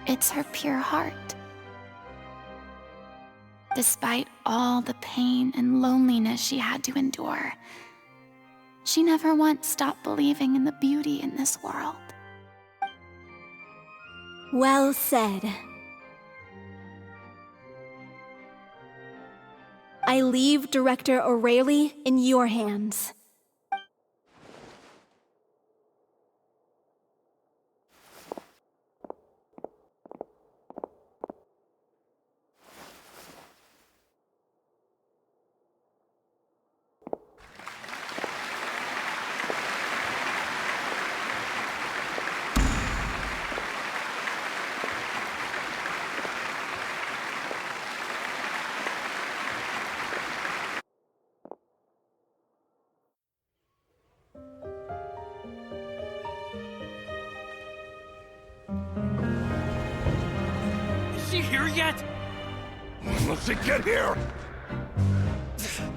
It's her pure heart. Despite all the pain and loneliness she had to endure, she never once stopped believing in the beauty in this world. Well said. I leave Director 𝐒𝐨𝐼 in your hands. Is she here yet? Let's get here!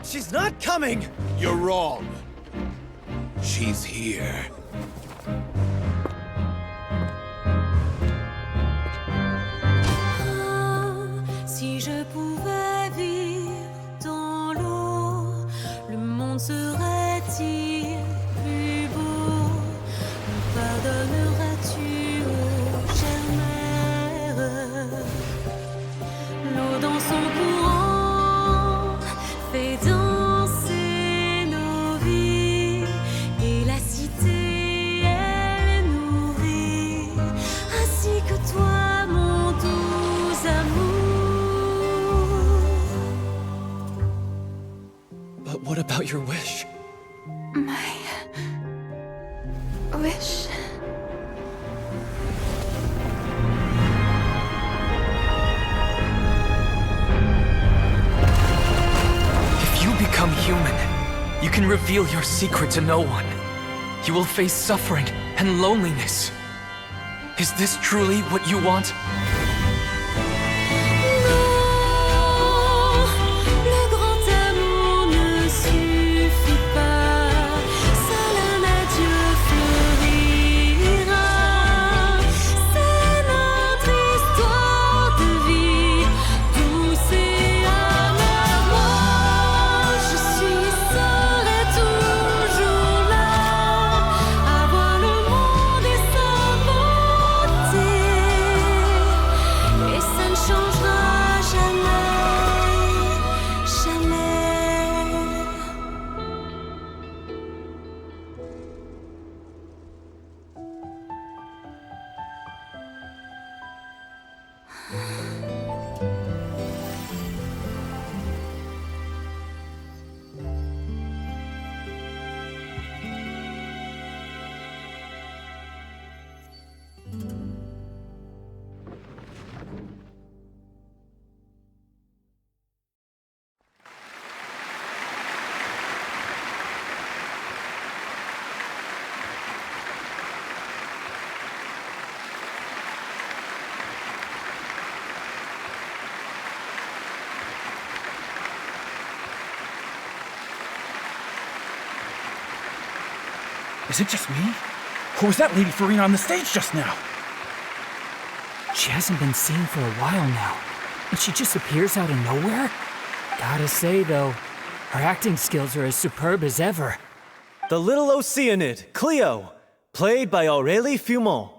She's not coming! You're wrong. She's here. Si je pouvais vivre dans l'eau, le monde serait-il plus beau? Me pardonneras-tu, ô chère mère? about your wish? My wish. If you become human, you can reveal your secret to no one. You will face suffering and loneliness. Is this truly what you want? Is it just me? Or was that Lady Furina on the stage just now? She hasn't been seen for a while now, and she just appears out of nowhere? Gotta say, though, her acting skills are as superb as ever. The little Oceanid, Cleo, played by 𝐒𝐨𝐿𝐴.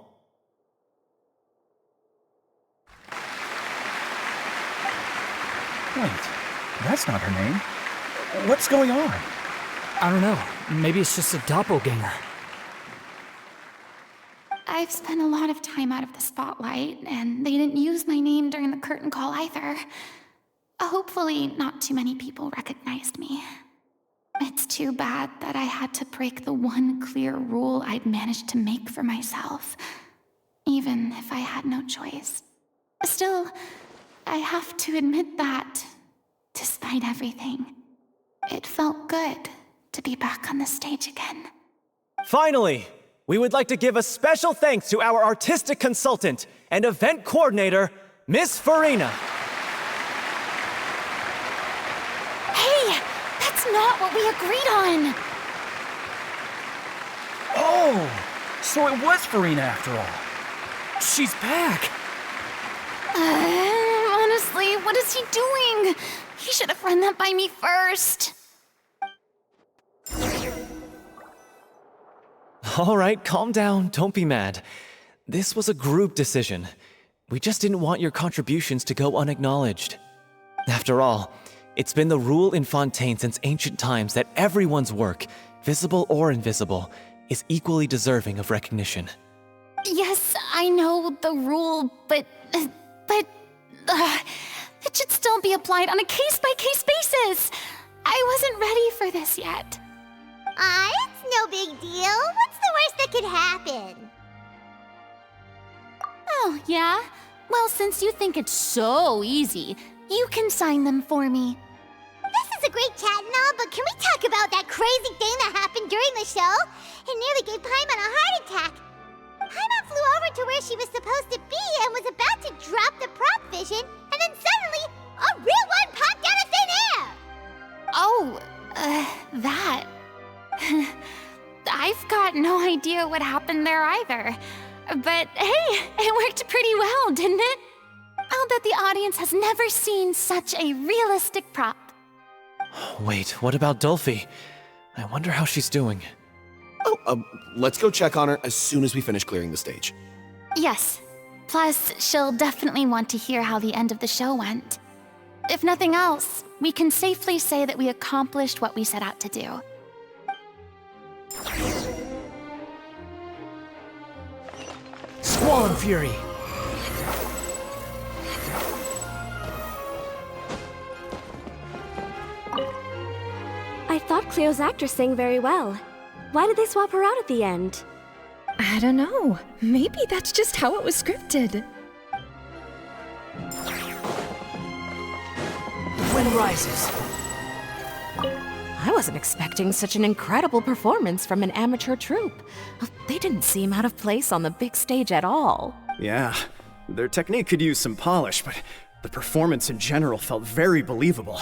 Wait, that's not her name. What's going on? I don't know. Maybe it's just a doppelganger. I've spent a lot of time out of the spotlight, and they didn't use my name during the curtain call either. Hopefully, not too many people recognized me. It's too bad that I had to break the one clear rule I'd managed to make for myself, even if I had no choice. Still, I have to admit that, despite everything, it felt good to be back on the stage again. Finally, we would like to give a special thanks to our artistic consultant and event coordinator, Miss Furina. Hey, that's not what we agreed on! Oh, so it was Furina after all. She's back! Honestly, what is he doing? He should have run that by me first. All right, calm down, don't be mad. This was a group decision. We just didn't want your contributions to go unacknowledged. After all, it's been the rule in Fontaine since ancient times that everyone's work, visible or invisible, is equally deserving of recognition. Yes, I know the rule, but it should still be applied on a case-by-case basis. I wasn't ready for this yet. It's no big deal. What's the worst that could happen? Oh, yeah? Well, since you think it's so easy, you can sign them for me. This is a great chat and all, but can we talk about that crazy thing that happened during the show? It nearly gave Paimon a heart attack. Paimon flew over to where she was supposed to be and was about to drop the prop vision, and then suddenly, a real one popped out of thin air! Oh, that. I've got no idea what happened there either. But hey, it worked pretty well, didn't it? I'll bet the audience has never seen such a realistic prop. Wait, what about Dolphy? I wonder how she's doing. Oh, let's go check on her as soon as we finish clearing the stage. Yes. Plus, she'll definitely want to hear how the end of the show went. If nothing else, we can safely say that we accomplished what we set out to do. Squall and Fury! I thought Cleo's actress sang very well. Why did they swap her out at the end? I don't know. Maybe that's just how it was scripted. The wind rises. I wasn't expecting such an incredible performance from an amateur troupe. They didn't seem out of place on the big stage at all. Yeah, their technique could use some polish, but the performance in general felt very believable.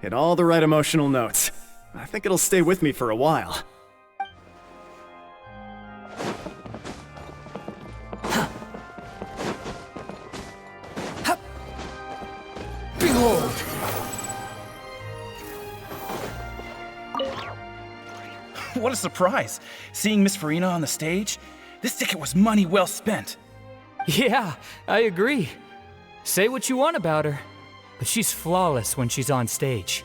Hit all the right emotional notes. I think it'll stay with me for a while. Behold! What a surprise! Seeing Miss Furina on the stage? This ticket was money well spent. Yeah, I agree. Say what you want about her, but she's flawless when she's on stage.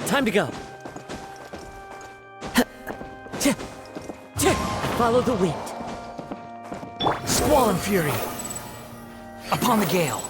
Time to go. Follow the wind. Squall and fury. Upon the gale.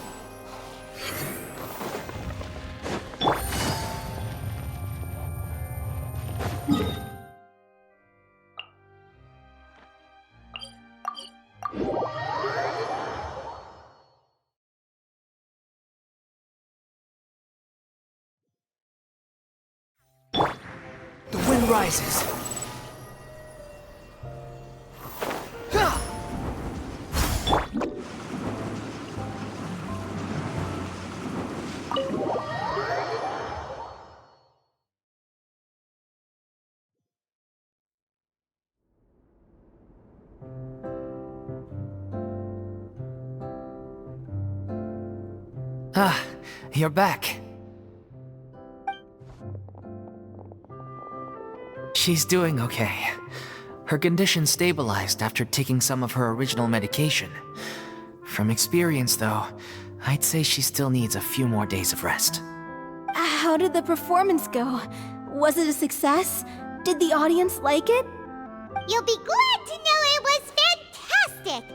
The wind rises. Ah, you're back. She's doing okay. Her condition stabilized after taking some of her original medication. From experience, though, I'd say she still needs a few more days of rest. How did the performance go? Was it a success? Did the audience like it? You'll be glad to know it was fantastic!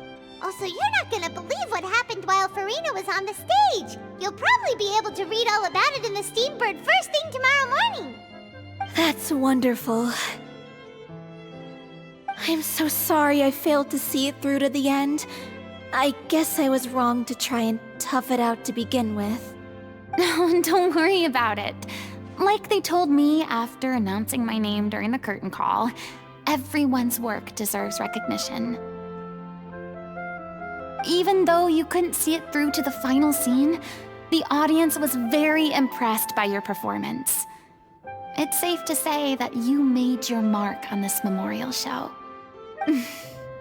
Also, you're not gonna believe what happened while Furina was on the stage. You'll probably be able to read all about it in the Steambird first thing tomorrow morning. That's wonderful. I'm so sorry I failed to see it through to the end. I guess I was wrong to try and tough it out to begin with. No, don't worry about it. Like they told me after announcing my name during the curtain call, everyone's work deserves recognition. Even though you couldn't see it through to the final scene, the audience was very impressed by your performance. It's safe to say that you made your mark on this memorial show.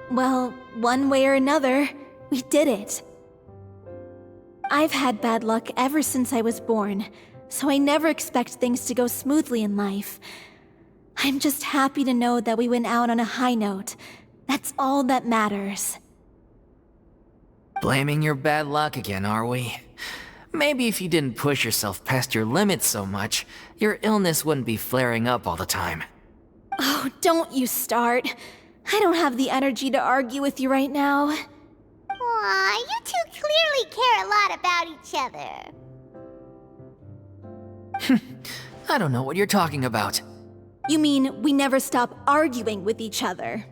Well, one way or another, we did it. I've had bad luck ever since I was born, so I never expect things to go smoothly in life. I'm just happy to know that we went out on a high note. That's all that matters. Blaming your bad luck again, are we? Maybe if you didn't push yourself past your limits so much, your illness wouldn't be flaring up all the time. Oh, don't you start. I don't have the energy to argue with you right now. Aw, you two clearly care a lot about each other. I don't know what you're talking about. You mean we never stop arguing with each other?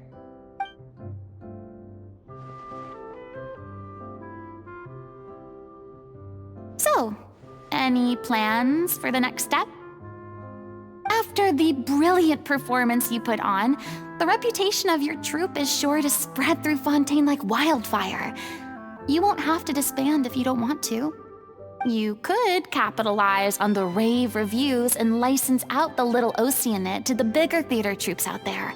So, any plans for the next step? After the brilliant performance you put on, the reputation of your troupe is sure to spread through Fontaine like wildfire. You won't have to disband if you don't want to. You could capitalize on the rave reviews and license out the little Oceanid to the bigger theater troupes out there.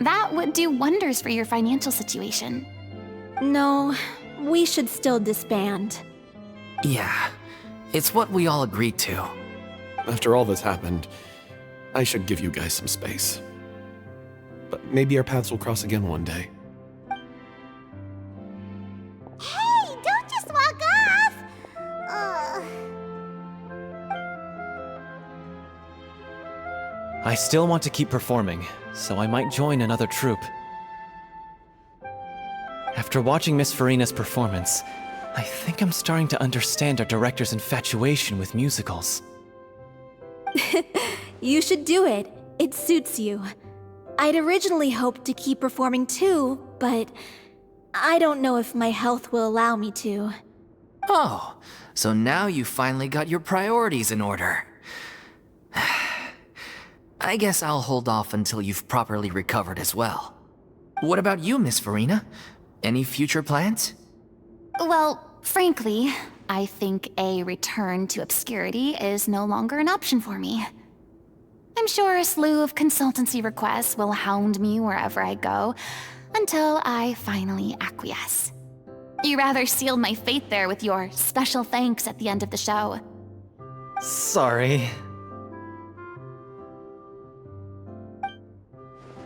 That would do wonders for your financial situation. No, we should still disband. Yeah, it's what we all agreed to. After all that's happened, I should give you guys some space. But maybe our paths will cross again one day. Hey, don't just walk off! I still want to keep performing, so I might join another troupe. After watching Miss Furina's performance, I think I'm starting to understand our director's infatuation with musicals. You should do it. It suits you. I'd originally hoped to keep performing too, but I don't know if my health will allow me to. Oh, so now you finally got your priorities in order. I guess I'll hold off until you've properly recovered as well. What about you, Miss Furina? Any future plans? Well, frankly, I think a return to obscurity is no longer an option for me. I'm sure a slew of consultancy requests will hound me wherever I go, until I finally acquiesce. You rather sealed my fate there with your special thanks at the end of the show. Sorry.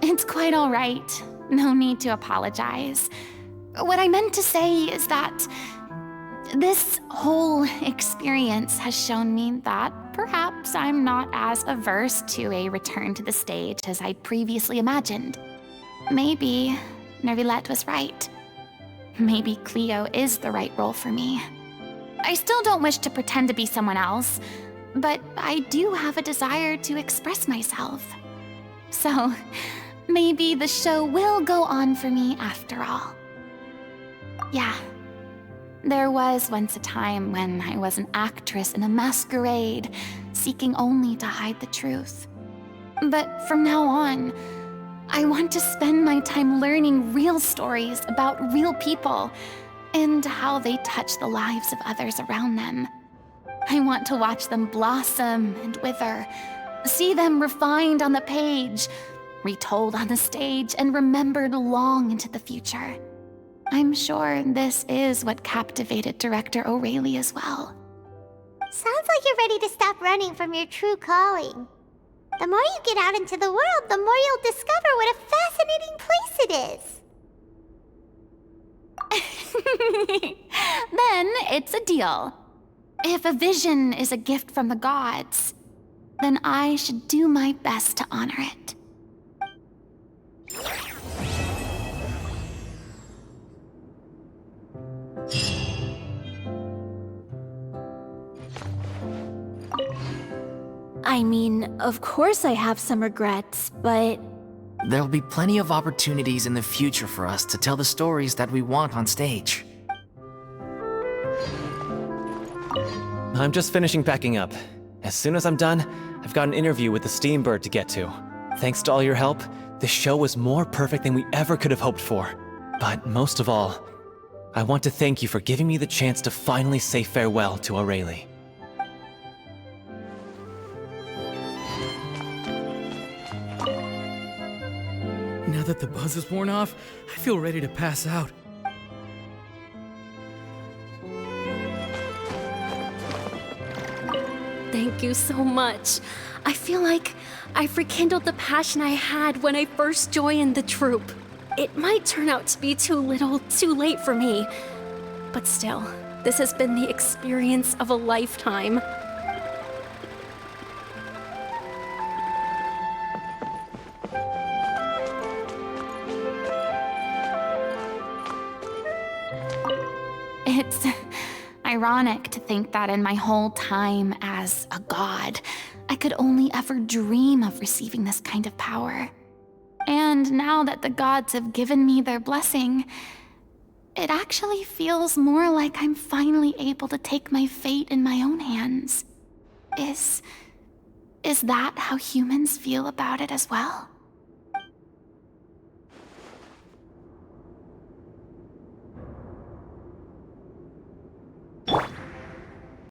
It's quite all right. No need to apologize. What I meant to say is that this whole experience has shown me that perhaps I'm not as averse to a return to the stage as I'd previously imagined. Maybe Neuvillette was right. Maybe Cleo is the right role for me. I still don't wish to pretend to be someone else, but I do have a desire to express myself. So, maybe the show will go on for me after all. Yeah. There was once a time when I was an actress in a masquerade, seeking only to hide the truth. But from now on, I want to spend my time learning real stories about real people and how they touch the lives of others around them. I want to watch them blossom and wither, see them refined on the page, retold on the stage, and remembered long into the future. I'm sure this is what captivated director O'Reilly as well. Sounds like you're ready to stop running from your true calling. The more you get out into the world, the more you'll discover what a fascinating place it is. Then it's a deal. If a vision is a gift from the gods, then I should do my best to honor it. I mean, of course I have some regrets, but... There'll be plenty of opportunities in the future for us to tell the stories that we want on stage. I'm just finishing packing up. As soon as I'm done, I've got an interview with the Steambird to get to. Thanks to all your help, this show was more perfect than we ever could have hoped for. But most of all, I want to thank you for giving me the chance to finally say farewell to O'Reilly. Now that the buzz is worn off, I feel ready to pass out. Thank you so much. I feel like I've rekindled the passion I had when I first joined the troupe. It might turn out to be too little, too late for me. But still, this has been the experience of a lifetime. It's ironic to think that in my whole time as a god, I could only ever dream of receiving this kind of power. And now that the gods have given me their blessing, it actually feels more like I'm finally able to take my fate in my own hands. Is that how humans feel about it as well?